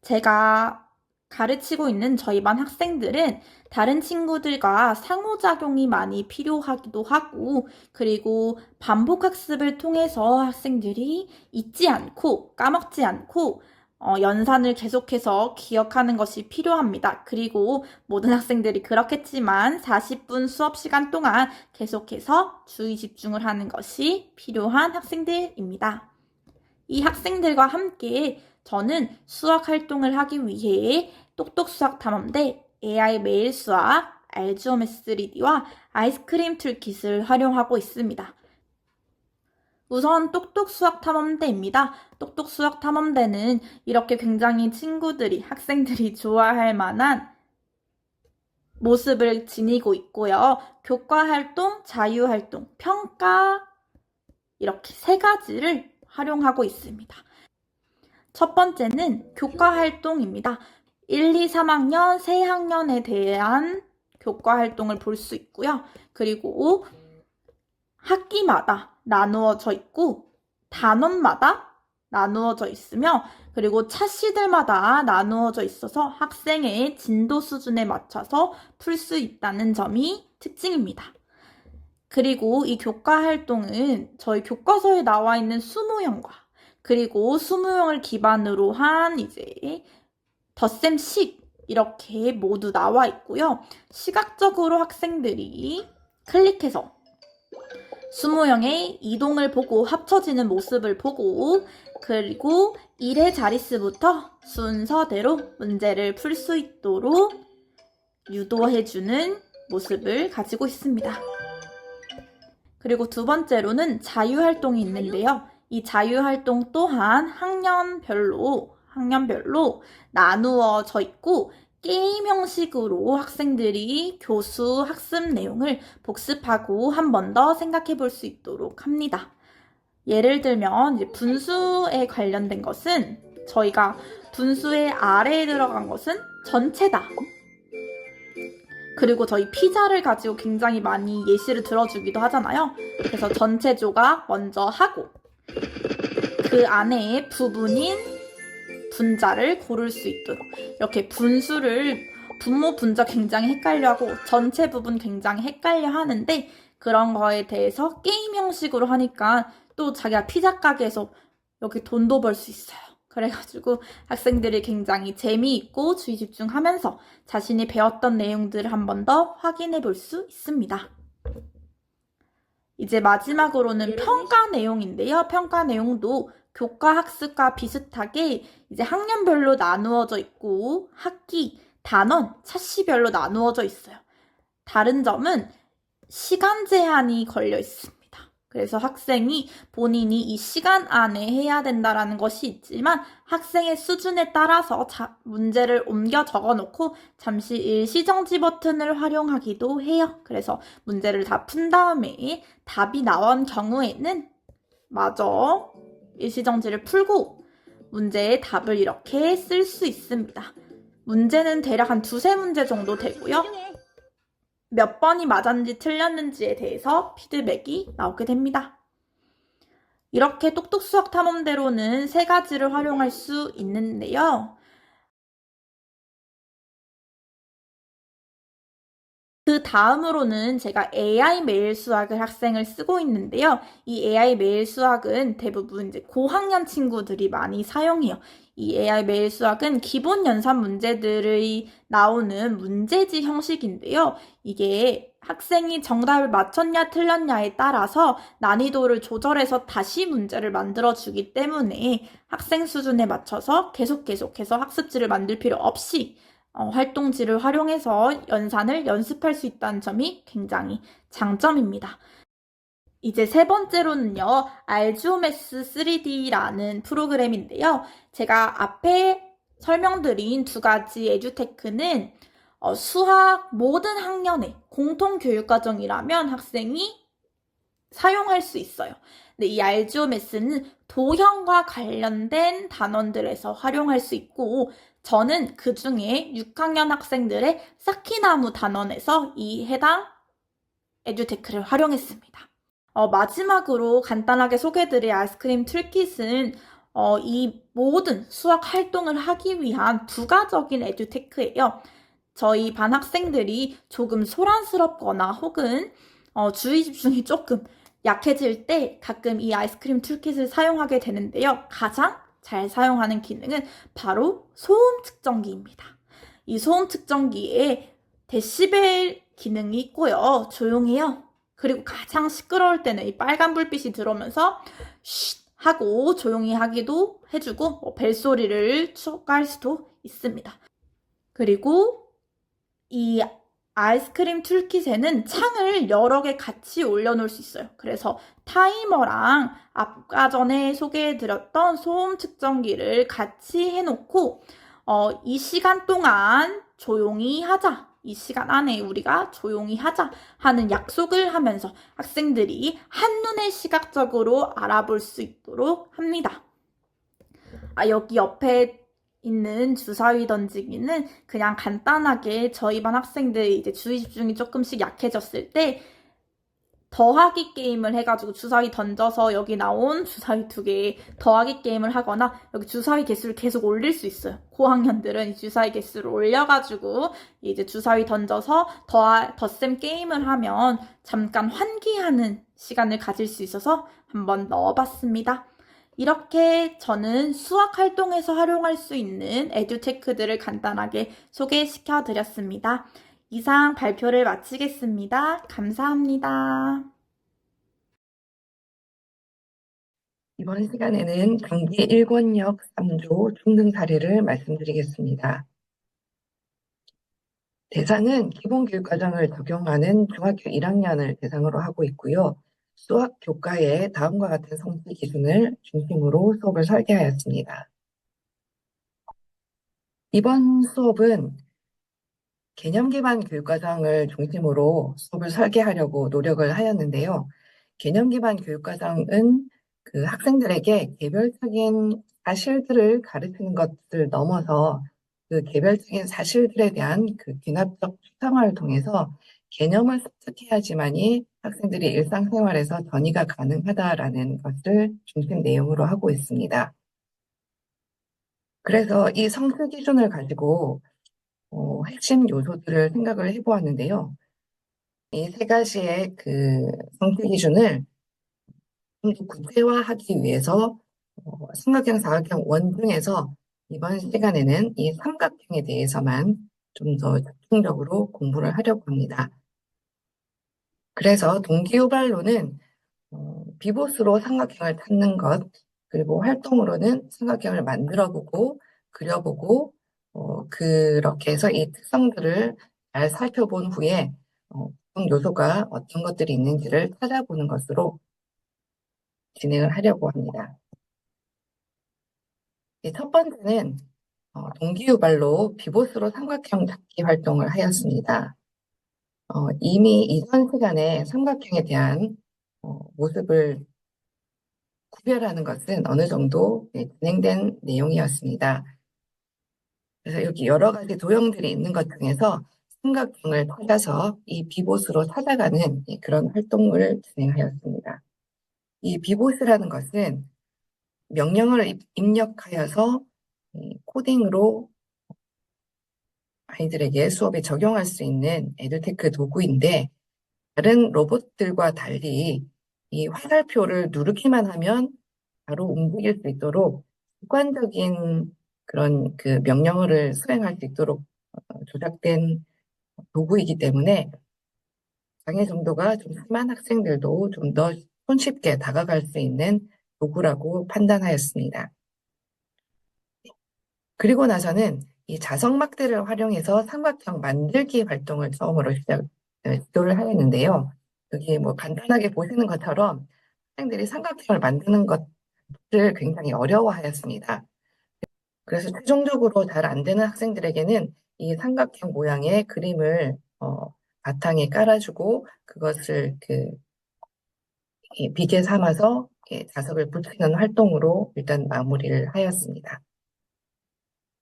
제가 가르치고 있는 저희 반 학생들은 다른 친구들과 상호작용이 많이 필요하기도 하고, 그리고 반복학습을 통해서 학생들이 잊지 않고 까먹지 않고 연산을 계속해서 기억하는 것이 필요합니다. 그리고 모든 학생들이 그렇겠지만 40분 수업 시간 동안 계속해서 주의 집중을 하는 것이 필요한 학생들입니다. 이 학생들과 함께 저는 수학 활동을 하기 위해 똑똑수학탐험대, AI 매일수학, 알지오메3D와 아이스크림 툴킷을 활용하고 있습니다. 우선 똑똑수학탐험대입니다. 똑똑수학탐험대는 이렇게 굉장히 친구들이, 학생들이 좋아할 만한 모습을 지니고 있고요. 교과활동, 자유활동, 평가 이렇게 3가지를 활용하고 있습니다. 첫 번째는 교과활동입니다. 1, 2, 3학년, 세 학년에 대한 교과활동을 볼 수 있고요. 그리고 학기마다 나누어져 있고 단원마다 나누어져 있으며, 그리고 차시들마다 나누어져 있어서 학생의 진도 수준에 맞춰서 풀 수 있다는 점이 특징입니다. 그리고 이 교과 활동은 저희 교과서에 나와 있는 수무형과 그리고 수무형을 기반으로 한 이제 덧셈식 이렇게 모두 나와 있고요. 시각적으로 학생들이 클릭해서 수무형의 이동을 보고 합쳐지는 모습을 보고 그리고 1의 자릿수부터 순서대로 문제를 풀 수 있도록 유도해주는 모습을 가지고 있습니다. 그리고 두 번째로는 자유활동이 있는데요. 이 자유활동 또한 학년별로 나누어져 있고 게임 형식으로 학생들이 교수 학습 내용을 복습하고 한 번 더 생각해 볼 수 있도록 합니다. 예를 들면 이제 분수에 관련된 것은 저희가 분수의 아래에 들어간 것은 전체다. 그리고 저희 피자를 가지고 굉장히 많이 예시를 들어주기도 하잖아요. 그래서 전체 조각 먼저 하고 그 안에 부분인 분자를 고를 수 있도록 이렇게 분수를 분모 분자 굉장히 헷갈려하고 전체 부분 굉장히 헷갈려 하는데 그런 거에 대해서 게임 형식으로 하니까 또 자기가 피자 가게에서 여기 돈도 벌 수 있어요. 그래가지고 학생들이 굉장히 재미있고 주의 집중하면서 자신이 배웠던 내용들을 한 번 더 확인해 볼 수 있습니다. 이제 마지막으로는 평가 내용인데요. 평가 내용도 교과 학습과 비슷하게 이제 학년별로 나누어져 있고 학기, 단원, 차시별로 나누어져 있어요. 다른 점은 시간 제한이 걸려 있습니다. 그래서 학생이 본인이 이 시간 안에 해야 된다라는 것이 있지만 학생의 수준에 따라서 문제를 옮겨 적어놓고 잠시 일시정지 버튼을 활용하기도 해요. 그래서 문제를 다 푼 다음에 답이 나온 경우에는 마저 일시정지를 풀고 문제의 답을 이렇게 쓸 수 있습니다. 문제는 대략 한 2-3문제 정도 되고요. 몇 번이 맞았는지 틀렸는지에 대해서 피드백이 나오게 됩니다. 이렇게 똑똑 수학 탐험대로는 3가지를 활용할 수 있는데요. 그 다음으로는 제가 AI 매일 수학을 학생을 쓰고 있는데요. 이 AI 매일 수학은 대부분 이제 고학년 친구들이 많이 사용해요. 이 AI 매일 수학은 기본 연산 문제들이 나오는 문제지 형식인데요. 이게 학생이 정답을 맞췄냐 틀렸냐에 따라서 난이도를 조절해서 다시 문제를 만들어주기 때문에 학생 수준에 맞춰서 계속해서 학습지를 만들 필요 없이 활동지를 활용해서 연산을 연습할 수 있다는 점이 굉장히 장점입니다. 이제 3번째로는요, 알지오매스 3D라는 프로그램인데요. 제가 앞에 설명드린 2가지 에듀테크는 수학 모든 학년의 공통교육과정이라면 학생이 사용할 수 있어요. 근데 이 알지오매스는 도형과 관련된 단원들에서 활용할 수 있고 저는 그 중에 6학년 학생들의 쌓기나무 단원에서 이 해당 에듀테크를 활용했습니다. 마지막으로 간단하게 소개해드릴 아이스크림 툴킷은 이 모든 수학 활동을 하기 위한 부가적인 에듀테크예요. 저희 반 학생들이 조금 소란스럽거나 혹은 주의 집중이 조금 약해질 때 가끔 이 아이스크림 툴킷을 사용하게 되는데요. 가장 잘 사용하는 기능은 바로 소음 측정기입니다. 이 소음 측정기에 데시벨 기능이 있고요. 조용해요. 그리고 가장 시끄러울 때는 이 빨간 불빛이 들어오면서 쉿 하고 조용히 하기도 해주고 벨소리를 추가할 수도 있습니다. 그리고 이 아이스크림 툴킷에는 창을 여러 개 같이 올려놓을 수 있어요. 그래서 타이머랑 아까 전에 소개해드렸던 소음 측정기를 같이 해놓고 이 시간 동안 조용히 하자. 이 시간 안에 우리가 조용히 하자 하는 약속을 하면서 학생들이 한눈에 시각적으로 알아볼 수 있도록 합니다. 여기 옆에 있는 주사위 던지기는 그냥 간단하게 저희 반 학생들이 이제 주의 집중이 조금씩 약해졌을 때 더하기 게임을 해가지고 주사위 던져서 여기 나온 주사위 2개 더하기 게임을 하거나 여기 주사위 개수를 계속 올릴 수 있어요. 고학년들은 이 주사위 개수를 올려가지고 이제 주사위 던져서 덧셈 게임을 하면 잠깐 환기하는 시간을 가질 수 있어서 한번 넣어봤습니다. 이렇게 저는 수학 활동에서 활용할 수 있는 에듀테크들을 간단하게 소개시켜 드렸습니다. 이상 발표를 마치겠습니다. 감사합니다. 이번 시간에는 경기 1권역 3조 중등 사례를 말씀드리겠습니다. 대상은 기본교육과정을 적용하는 중학교 1학년을 대상으로 하고 있고요. 수학 교과에 다음과 같은 성취 기준을 중심으로 수업을 설계하였습니다. 이번 수업은 개념 기반 교육과정을 중심으로 수업을 설계하려고 노력을 하였는데요. 개념 기반 교육과정은 그 학생들에게 개별적인 사실들을 가르치는 것을 넘어서 그 개별적인 사실들에 대한 그 귀납적 추상화를 통해서 개념을 습득해야지만이 학생들이 일상생활에서 전이가 가능하다라는 것을 중심 내용으로 하고 있습니다. 그래서 이 성취 기준을 가지고 핵심 요소들을 생각을 해보았는데요. 이 세 가지의 그 성취 기준을 좀 더 구체화하기 위해서 삼각형, 사각형, 원중에서 이번 시간에는 이 삼각형에 대해서만 좀 더 집중적으로 공부를 하려고 합니다. 그래서 동기유발로는 비보스로 삼각형을 찾는 것, 그리고 활동으로는 삼각형을 만들어보고 그려보고 그렇게 해서 이 특성들을 잘 살펴본 후에 구성 요소가 어떤 것들이 있는지를 찾아보는 것으로 진행을 하려고 합니다. 첫 번째는 동기유발로 비보스로 삼각형 찾기 활동을 하였습니다. 이미 이전 시간에 삼각형에 대한 모습을 구별하는 것은 어느 정도 진행된 내용이었습니다. 그래서 여기 여러 가지 도형들이 있는 것 중에서 삼각형을 찾아서 이 비보스로 찾아가는 그런 활동을 진행하였습니다. 이 비보스라는 것은 명령어를 입력하여서 코딩으로 아이들에게 수업에 적용할 수 있는 에듀테크 도구인데 다른 로봇들과 달리 이 화살표를 누르기만 하면 바로 움직일 수 있도록 습관적인 그런 그 명령어를 수행할 수 있도록 조작된 도구이기 때문에 장애 정도가 좀 심한 학생들도 좀 더 손쉽게 다가갈 수 있는 도구라고 판단하였습니다. 그리고 나서는 이 자석막대를 활용해서 삼각형 만들기 활동을 처음으로 시도를 하였는데요. 여기 뭐 간단하게 보시는 것처럼 학생들이 삼각형을 만드는 것을 굉장히 어려워하였습니다. 그래서 최종적으로 잘 안 되는 학생들에게는 이 삼각형 모양의 그림을 바탕에 깔아주고 그것을 비계 삼아서 자석을 붙이는 활동으로 일단 마무리를 하였습니다.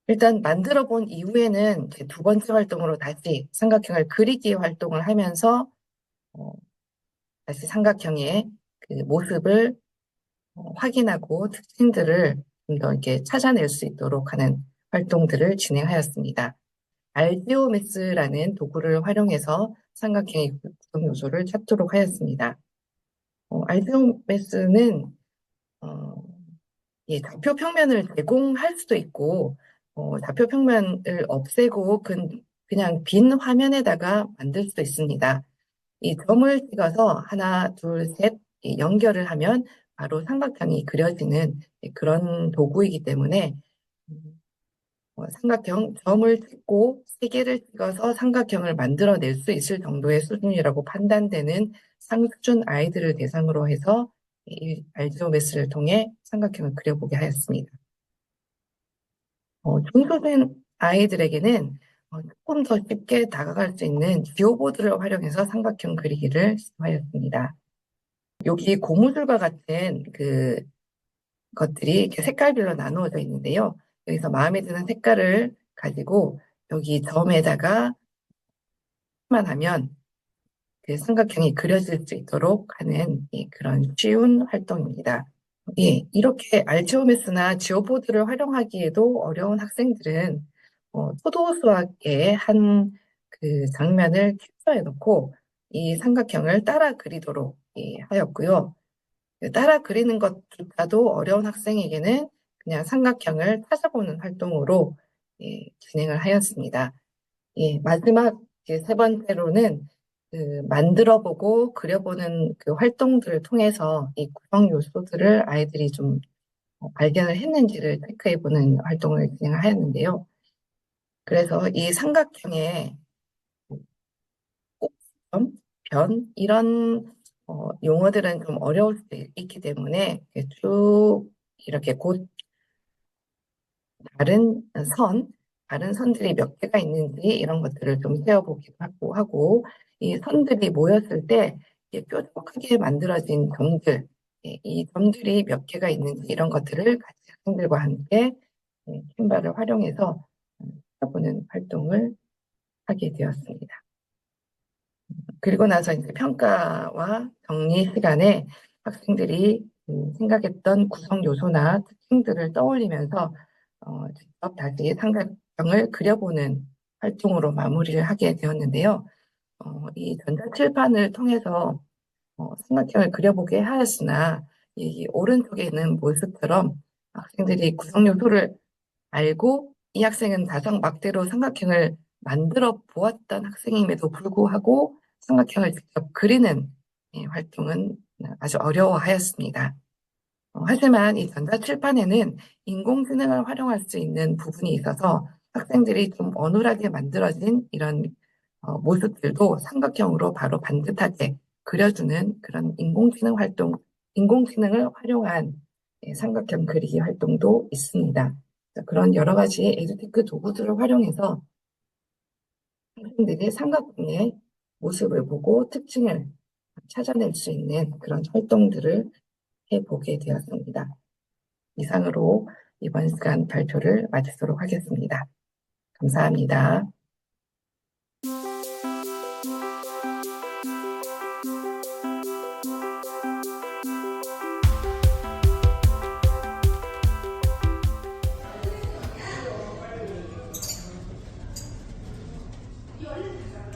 일단 만들어 본 이후에는 두 번째 활동으로 다시 삼각형을 그리기 활동을 하면서 다시 삼각형의 그 모습을 확인하고 특징들을 좀 더 이렇게 찾아낼 수 있도록 하는 활동들을 진행하였습니다. 알지오메스라는 도구를 활용해서 삼각형의 구성 요소를 찾도록 하였습니다. 알지오메스는 좌표 평면을 제공할 수도 있고 좌표 평면을 없애고 그냥 빈 화면에다가 만들 수도 있습니다. 이 점을 찍어서 하나, 둘, 셋 연결을 하면 바로 삼각형이 그려지는 그런 도구이기 때문에 삼각형 점을 찍고 3개를 찍어서 삼각형을 만들어낼 수 있을 정도의 수준이라고 판단되는 상수준 아이들을 대상으로 해서 이 알지오메스를 통해 삼각형을 그려보게 하였습니다. 중소된 아이들에게는 조금 더 쉽게 다가갈 수 있는 지오보드를 활용해서 삼각형 그리기를 시도하였습니다. 여기 고무줄과 같은 그 것들이 이렇게 색깔별로 나누어져 있는데요. 여기서 마음에 드는 색깔을 가지고 여기 점에다가 만 하면 그 삼각형이 그려질 수 있도록 하는 그런 쉬운 활동입니다. 예, 이렇게 알츠오메스나 지오보드를 활용하기에도 어려운 학생들은 토도 수학의 한 그 장면을 캡처해 놓고 이 삼각형을 따라 그리도록 하였고요. 따라 그리는 것조차도 어려운 학생에게는 그냥 삼각형을 찾아보는 활동으로 진행을 하였습니다. 예, 마지막 세 번째로는 그 만들어보고 그려보는 그 활동들을 통해서 이 구성 요소들을 아이들이 좀 발견을 했는지를 체크해보는 활동을 진행하였는데요. 그래서 이 삼각형의 꼭지점, 변 이런 용어들은 좀 어려울 수도 있기 때문에 쭉 이렇게 곧 다른 선들이 몇 개가 있는지 이런 것들을 좀 세어보기도 하고 이 선들이 모였을 때 뾰족하게 만들어진 점들, 이 점들이 몇 개가 있는지 이런 것들을 같이 학생들과 함께 캔바를 활용해서 보는 활동을 하게 되었습니다. 그리고 나서 이제 평가와 정리 시간에 학생들이 생각했던 구성 요소나 특징들을 떠올리면서 직접 다시 삼각형을 그려보는 활동으로 마무리를 하게 되었는데요. 이 전자칠판을 통해서 삼각형을 그려보게 하였으나 이 오른쪽에 있는 모습처럼 학생들이 구성 요소를 알고 이 학생은 자성막대로 삼각형을 만들어 보았던 학생임에도 불구하고 삼각형을 직접 그리는 활동은 아주 어려워하였습니다. 하지만 이 전자칠판에는 인공지능을 활용할 수 있는 부분이 있어서 학생들이 좀 어눌하게 만들어진 이런 모습들도 삼각형으로 바로 반듯하게 그려주는 그런 인공지능을 활용한 삼각형 그리기 활동도 있습니다. 그런 여러 가지 에듀테크 도구들을 활용해서 학생들이 삼각형의 모습을 보고 특징을 찾아낼 수 있는 그런 활동들을 해보게 되었습니다. 이상으로 이번 시간 발표를 마치도록 하겠습니다. 감사합니다.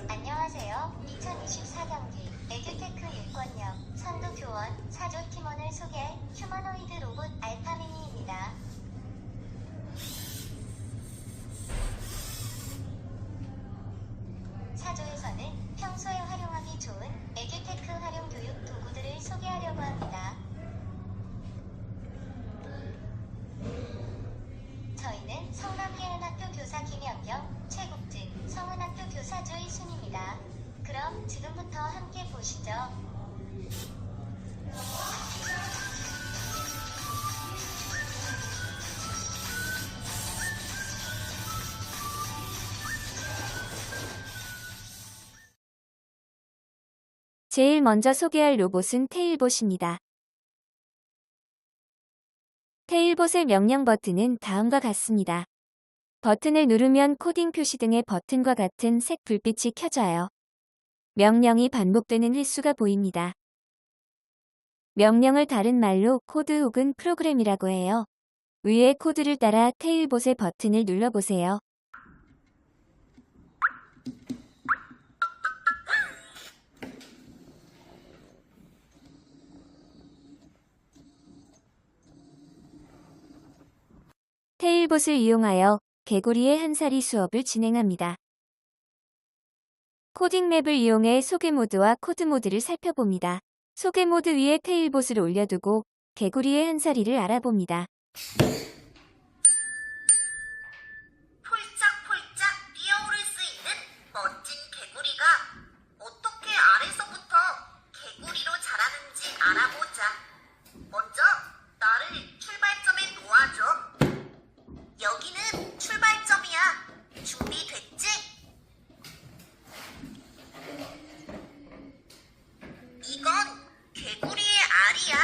안녕하세요. 2024경기 에듀테크 일권역 선도교원 4조 팀원을 소개할 휴머노이드 로봇 알파미니입니다. 사조에서는 평소에 활용하기 좋은 에듀테크 활용 교육 도구들을 소개하려고 합니다. 저희는 성남예은학교 교사 김연경, 최국진, 성은학교 교사 조이순입니다. 그럼 지금부터 함께 보시죠. 제일 먼저 소개할 로봇은 테일봇입니다. 테일봇의 명령 버튼은 다음과 같습니다. 버튼을 누르면 코딩 표시 등의 버튼과 같은 색 불빛이 켜져요. 명령이 반복되는 횟수가 보입니다. 명령을 다른 말로 코드 혹은 프로그램이라고 해요. 위의 코드를 따라 테일봇의 버튼을 눌러보세요. 테일봇을 이용하여 개구리의 한살이 수업을 진행합니다. 코딩 맵을 이용해 소개 모드와 코드 모드를 살펴봅니다. 소개 모드 위에 테일봇을 올려두고 개구리의 한살이를 알아봅니다. 폴짝폴짝 뛰어오를 수 있는 멋진 개구리가 어떻게 아래서부터 개구리로 자라는지 알아보자. 먼저 나를 출발점에 놓아줘. 여기는 출발점이야. 준비됐지? 이건 개구리의 알이야.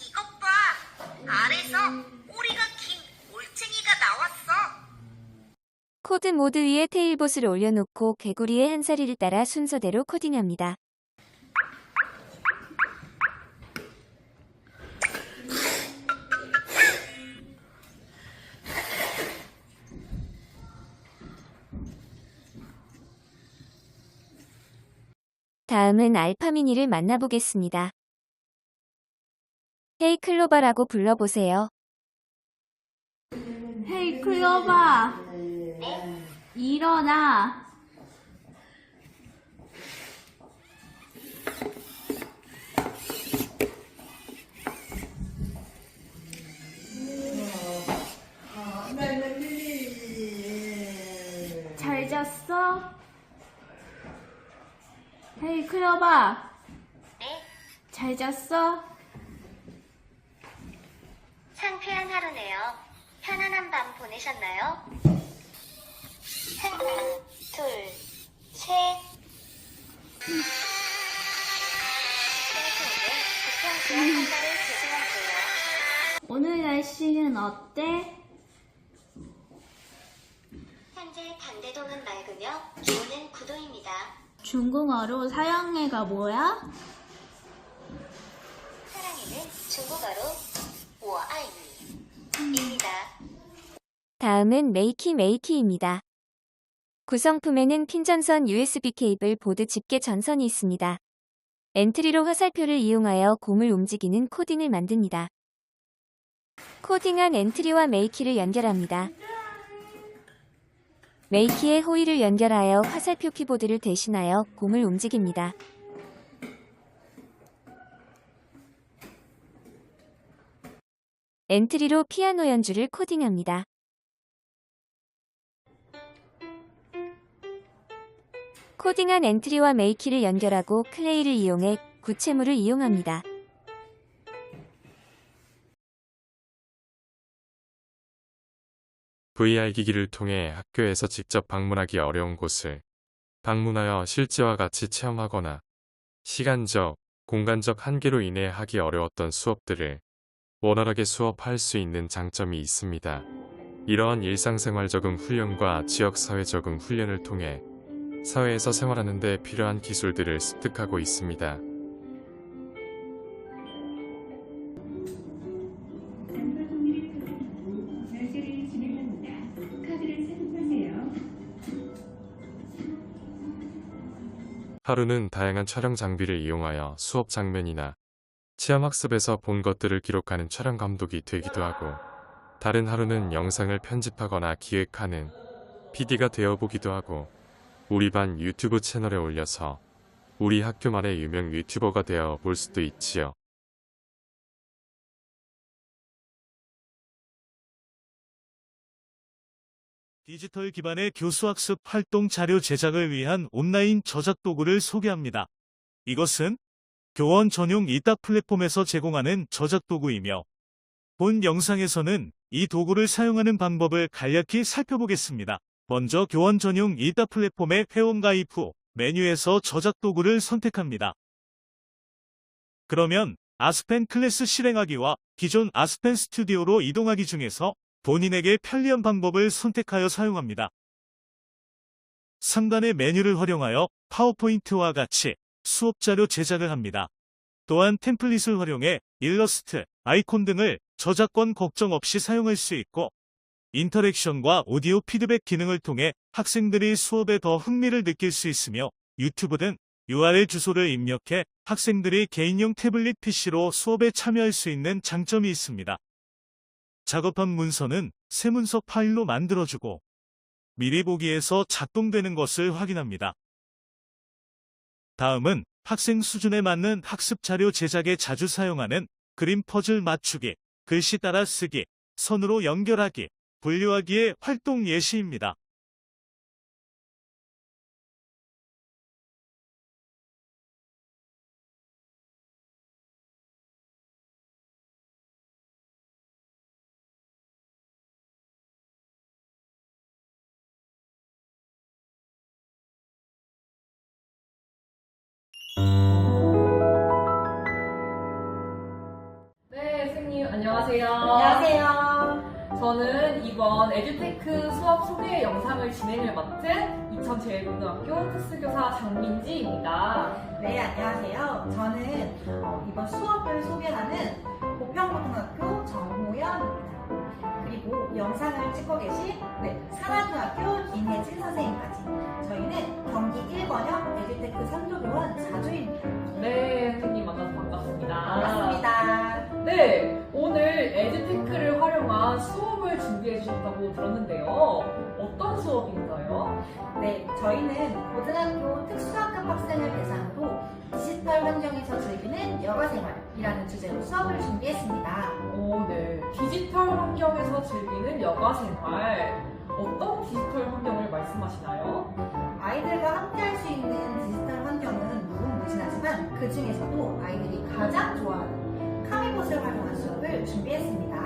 이것 봐. 알에서 코드 모드 위에 테일봇을 올려놓고 개구리의 한 사리를 따라 순서대로 코딩합니다. 다음은 알파미니를 만나보겠습니다. 헤이 클로바라고 불러보세요. 헤이 클로바, 일어나. 잘 잤어? 헤이 클로바. 네, 잘 잤어? 상쾌한 하루네요. 편안한 밤 보내셨나요? 하나, 둘, 셋. 생수는 부평 지역 한가를 죄송할게요. 오늘 날씨는 어때? 현재 단대동은 맑으며 기온은 9도입니다. 중국어로 사랑해가 뭐야? 사랑해는 중국어로 我爱你입니다. 다음은 메이키입니다. 구성품에는 핀전선 USB 케이블 보드 집게 전선이 있습니다. 엔트리로 화살표를 이용하여 곰을 움직이는 코딩을 만듭니다. 코딩한 엔트리와 메이키를 연결합니다. 메이키에 호일을 연결하여 화살표 키보드를 대신하여 곰을 움직입니다. 엔트리로 피아노 연주를 코딩합니다. 코딩한 엔트리와 메이키를 연결하고 클레이를 이용해 구체물을 이용합니다. VR 기기를 통해 학교에서 직접 방문하기 어려운 곳을 방문하여 실제와 같이 체험하거나 시간적, 공간적 한계로 인해 하기 어려웠던 수업들을 원활하게 수업할 수 있는 장점이 있습니다. 이러한 일상생활 적응 훈련과 지역사회 적응 훈련을 통해 사회에서 생활하는 데 필요한 기술들을 습득하고 있습니다. 하루는 다양한 촬영 장비를 이용하여 수업 장면이나 체험학습에서 본 것들을 기록하는 촬영 감독이 되기도 하고, 다른 하루는 영상을 편집하거나 기획하는 PD가 되어보기도 하고, 우리 반 유튜브 채널에 올려서 우리 학교만의 유명 유튜버가 되어 볼 수도 있지요. 디지털 기반의 교수학습 활동 자료 제작을 위한 온라인 저작 도구를 소개합니다. 이것은 교원 전용 이따 플랫폼에서 제공하는 저작 도구이며, 본 영상에서는 이 도구를 사용하는 방법을 간략히 살펴보겠습니다. 먼저 교원 전용 이따 플랫폼의 회원 가입 후 메뉴에서 저작 도구를 선택합니다. 그러면 아스펜 클래스 실행하기와 기존 아스펜 스튜디오로 이동하기 중에서 본인에게 편리한 방법을 선택하여 사용합니다. 상단의 메뉴를 활용하여 파워포인트와 같이 수업자료 제작을 합니다. 또한 템플릿을 활용해 일러스트, 아이콘 등을 저작권 걱정 없이 사용할 수 있고, 인터랙션과 오디오 피드백 기능을 통해 학생들이 수업에 더 흥미를 느낄 수 있으며, 유튜브 등 URL 주소를 입력해 학생들이 개인용 태블릿 PC로 수업에 참여할 수 있는 장점이 있습니다. 작업한 문서는 새 문서 파일로 만들어주고, 미리 보기에서 작동되는 것을 확인합니다. 다음은 학생 수준에 맞는 학습 자료 제작에 자주 사용하는 그림 퍼즐 맞추기, 글씨 따라 쓰기, 선으로 연결하기, 분류하기의 활동 예시입니다. 네, 선생님 안녕하세요. 안녕하세요. 저는 이번 에듀테크 수업 소개 영상을 진행을 맡은 이천제일고등학교 특수교사 장민지입니다. 네, 안녕하세요. 저는 이번 수업을 소개하는 보평고등학교 정호연입니다. 그리고 영상을 찍고 계신 산하중학교 김혜진 선생님까지. 저희는 경기 1번형 에듀테크 3조교원 4조입니다. 네, 선생님 만나서 반갑습니다. 반갑습니다. 네, 오늘 에듀테크를 활용한 수업을 준비해 주셨다고 들었는데요. 어떤 수업인가요? 네, 저희는 고등학교 특수학급 학생을 대상으로 디지털 환경에서 즐기는 여가생활이라는 주제로 수업을 준비했습니다. 오, 네. 디지털 환경에서 즐기는 여가생활. 어떤 디지털 환경을 말씀하시나요? 아이들과 함께 할 수 있는 디지털 환경은 무궁무진하지만 그 중에서도 아이들이 가장 좋아하는 카미봇을 활용한 수업을 준비했습니다.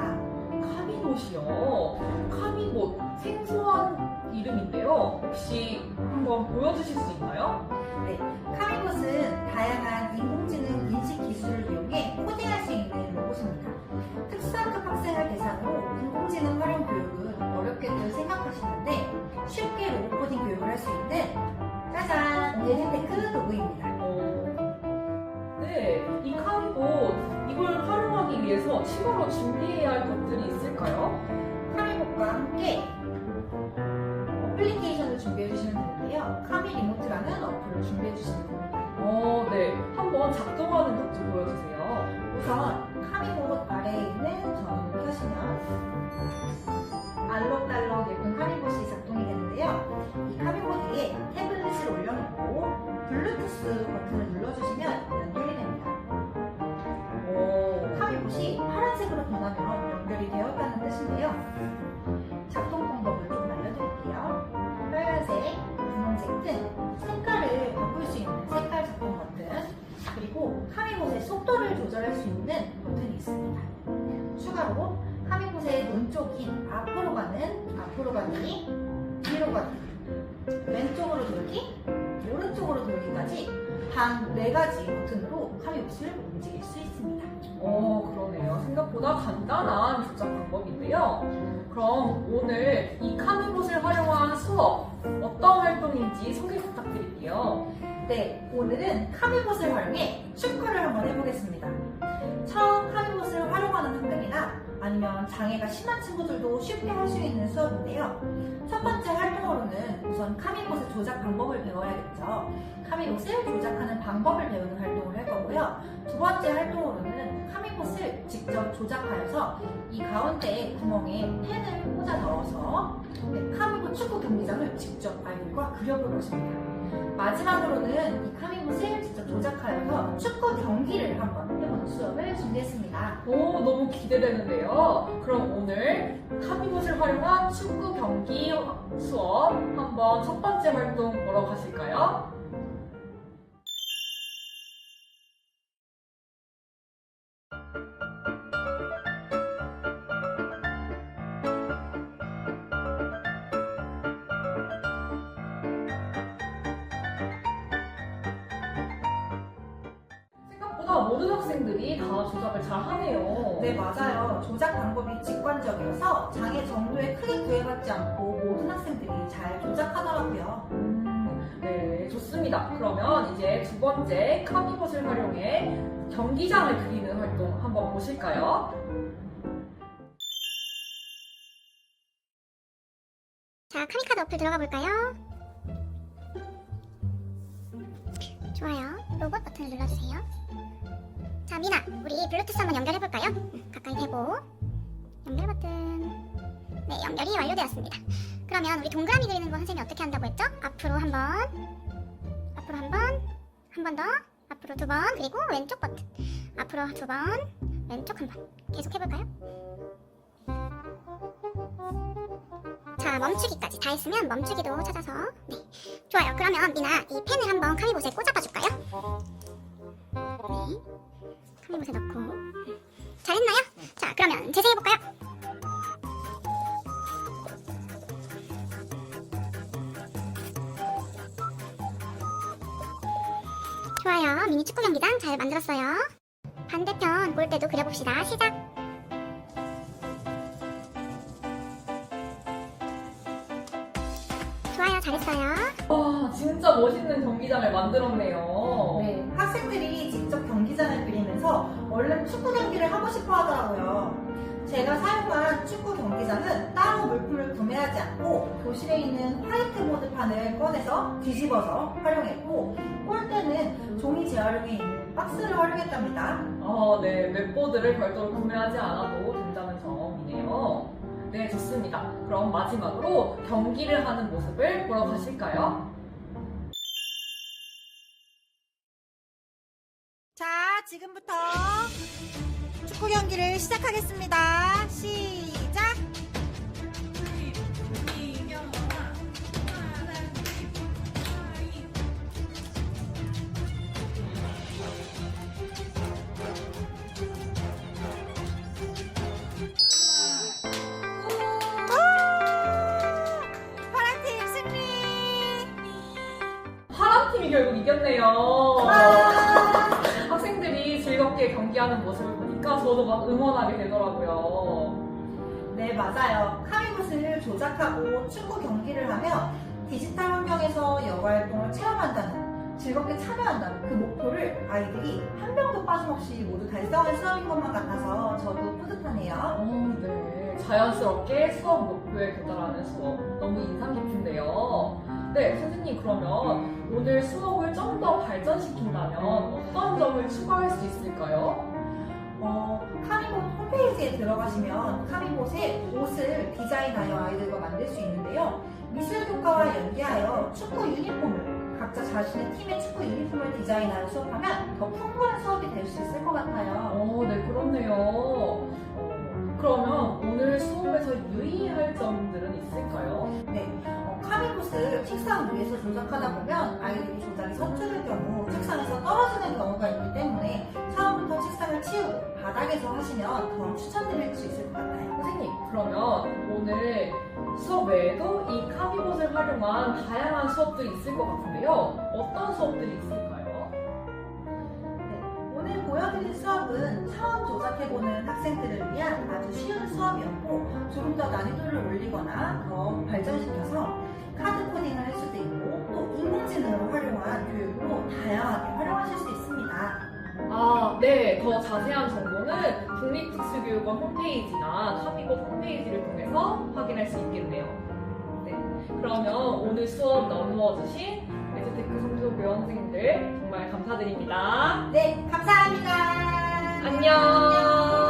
카미봇이요? 카미봇, 생소한 이름인데요. 혹시 한번 보여주실 수 있나요? 네, 카미봇은 다양한 인공지능 인식 기술을 이용해 코딩할 수 있는 로봇입니다. 특수학급 학생을 대상으로 인공지능 활용 교육은 어렵게들 생각하시는데 쉽게 로봇 코딩 교육을 할 수 있는 짜잔! 에듀테크 도구입니다. 네, 이 카미봇, 이걸 활용하기 위해서 추가로 준비해야 할 것들이 있을까요? 카미봇과 함께 어플리케이션을 준비해 주시면 되는데요. 카미 리모트라는 어플을 준비해 주시면 됩니다. 네. 한번 작동하는 것 좀 보여주세요. 우선 카미봇 아래에 있는 전원을 켜시면 알록달록 예쁜 카미봇이 작동이 되는데요. 이 카미봇 위에 태블릿을 올려놓고 블루투스 버튼을 눌러주시면 연결이 됩니다. 카미봇이 파란색으로 변하면 연결이 되었다는 뜻인데요. 작동 방법을 좀 알려드릴게요. 빨간색, 분홍색 등 색깔을 바꿀 수 있는 색깔 작동 버튼, 그리고 카미봇의 속도를 조절할 수 있는 버튼이 있습니다. 추가로 카미봇의 눈쪽인 앞으로 가기, 뒤로 가기, 왼쪽으로 돌기, 오른쪽으로 돌기까지 단 4가지 버튼으로 카미봇을 움직일 수 있습니다. 그러네요. 생각보다 간단한 조작 방법인데요. 그럼 오늘 이 카미봇을 활용한 수업, 어떤 활동인지 소개 부탁드릴게요. 네, 오늘은 카미봇을 활용해 축구를 한번 해보겠습니다. 처음 카미봇을 활용하는 학생이나 아니면 장애가 심한 친구들도 쉽게 할 수 있는 수업인데요. 첫 번째 활동으로는 우선 카미봇의 조작 방법을 배워야겠죠. 카미봇을 조작하는 방법을 배우는 활동을 할 거고요. 두 번째 활동으로는 카미봇을 직접 조작하여서 이 가운데 구멍에 펜을 꽂아 넣어서 카미봇 축구 경기장을 직접 아이들과 그려볼 것입니다. 마지막으로는 이 카미봇을 직접 조작하여서 축구 경기를 한번 해보는 수업을 준비했습니다. 너무 기대되는데요. 그럼 오늘 카미봇을 활용한 축구 경기 수업 한번 첫 번째 활동 보러 가실까요? 모든 학생들이 다 조작을 잘 하네요. 네, 맞아요. 조작 방법이 직관적이어서 장애 정도에 크게 구애받지 않고 모든 학생들이 잘 조작하더라고요. 네, 좋습니다. 그러면 이제 두 번째 카미봇을 활용해 경기장을 그리는 활동 한번 보실까요? 자, 카미카드 어플 들어가 볼까요? 좋아요. 로봇 버튼을 눌러주세요. 자, 미나, 우리 블루투스 한번 연결해볼까요? 가까이 대고 연결 버튼. 네, 연결이 완료되었습니다. 그러면 우리 동그라미 그리는 거 선생님이 어떻게 한다고 했죠? 앞으로 한 번, 앞으로 한 번, 한 번 더, 앞으로 2번, 그리고 왼쪽 버튼. 앞으로 2번, 왼쪽 한 번. 계속 해볼까요? 자, 멈추기까지 다 했으면 멈추기도 찾아서. 네, 좋아요. 그러면 미나, 이 펜을 한번 카미봇에 꽂아봐 줄까요? 네, 카미봇에 넣고. 잘했나요? 자, 그러면 재생해볼까요? 좋아요. 미니 축구 경기장 잘 만들었어요. 반대편 골대도 그려봅시다. 시작! 좋아요, 잘했어요. 와, 진짜 멋있는 경기장을 만들었네요. 네, 학생들이 직접 경기장을 그리면서 얼른 축구 경기를 하고 싶어 하더라고요. 제가 사용한 축구 경기장은 따로 물품을 구매하지 않고 교실에 있는 화이트보드판을 꺼내서 뒤집어서 활용했고, 골대는 종이 재활용에 있는 박스를 활용했답니다. 네, 웹보드를 별도로 구매하지 않아도 된다는 점이네요. 네, 좋습니다. 그럼 마지막으로 경기를 하는 모습을 보러 가실까요? 자, 지금부터 축구 경기를 시작하겠습니다. 시작! 파란팀 승리! 파란팀이 결국 이겼네요. 학생들이 즐겁게 경기하는 모습을 보니까 저도 막 응원하게 되더라고요. 네, 맞아요. 카미봇을 조작하고 축구 경기를 하며 디지털 환경에서 여가 활동을 체험한다는, 즐겁게 참여한다는 그 목표를 아이들이 한 명도 빠짐없이 모두 달성한 수업인 것만 같아서 저도 뿌듯하네요. 네. 자연스럽게 수업 목표에 도달하는 수업. 너무 인상 깊은데요. 네, 선생님, 그러면 오늘 수업을 좀 더 발전시킨다면 어떤 점을 추가할 수 있을까요? 카미봇 홈페이지에 들어가시면 카미봇의 옷을 디자인하여 아이들과 만들 수 있는데요. 미술교과와 연계하여 축구 유니폼을, 각자 자신의 팀의 축구 유니폼을 디자인하여 수업하면 더 풍부한 수업이 될 수 있을 것 같아요. 네, 그렇네요. 그러면 오늘 수업에서 유의할 점들은 있을까요? 네, 카미봇을 책상 위에서 조작하다 보면 아이들이 조작이 서투를 경우 책상에서 떨어지는 경우가 있기 때문에 처음부터 책상을 치우고 바닥에서 하시면 더 추천드릴 수 있을 것 같아요. 선생님, 그러면 오늘 수업 외에도 이 카미봇을 활용한 다양한 수업들이 있을 것 같은데요. 어떤 수업들이 있을까요? 오늘 보여드린 수업은 처음 조작해보는 학생들을 위한 아주 쉬운 수업이었고, 조금 더 난이도를 올리거나 더 발전시켜서 카드 코딩을 할 수도 있고 또 인공지능을 활용한 교육으로 다양하게 활용하실 수 있습니다. 네. 더 자세한 정보는 국립특수교육원 홈페이지나 카미봇 홈페이지를 통해서 확인할 수 있겠네요. 네. 그러면 오늘 수업 나누어주신 에듀테크 성소교원 선생님들 정말 감사드립니다. 네, 감사합니다. 안녕.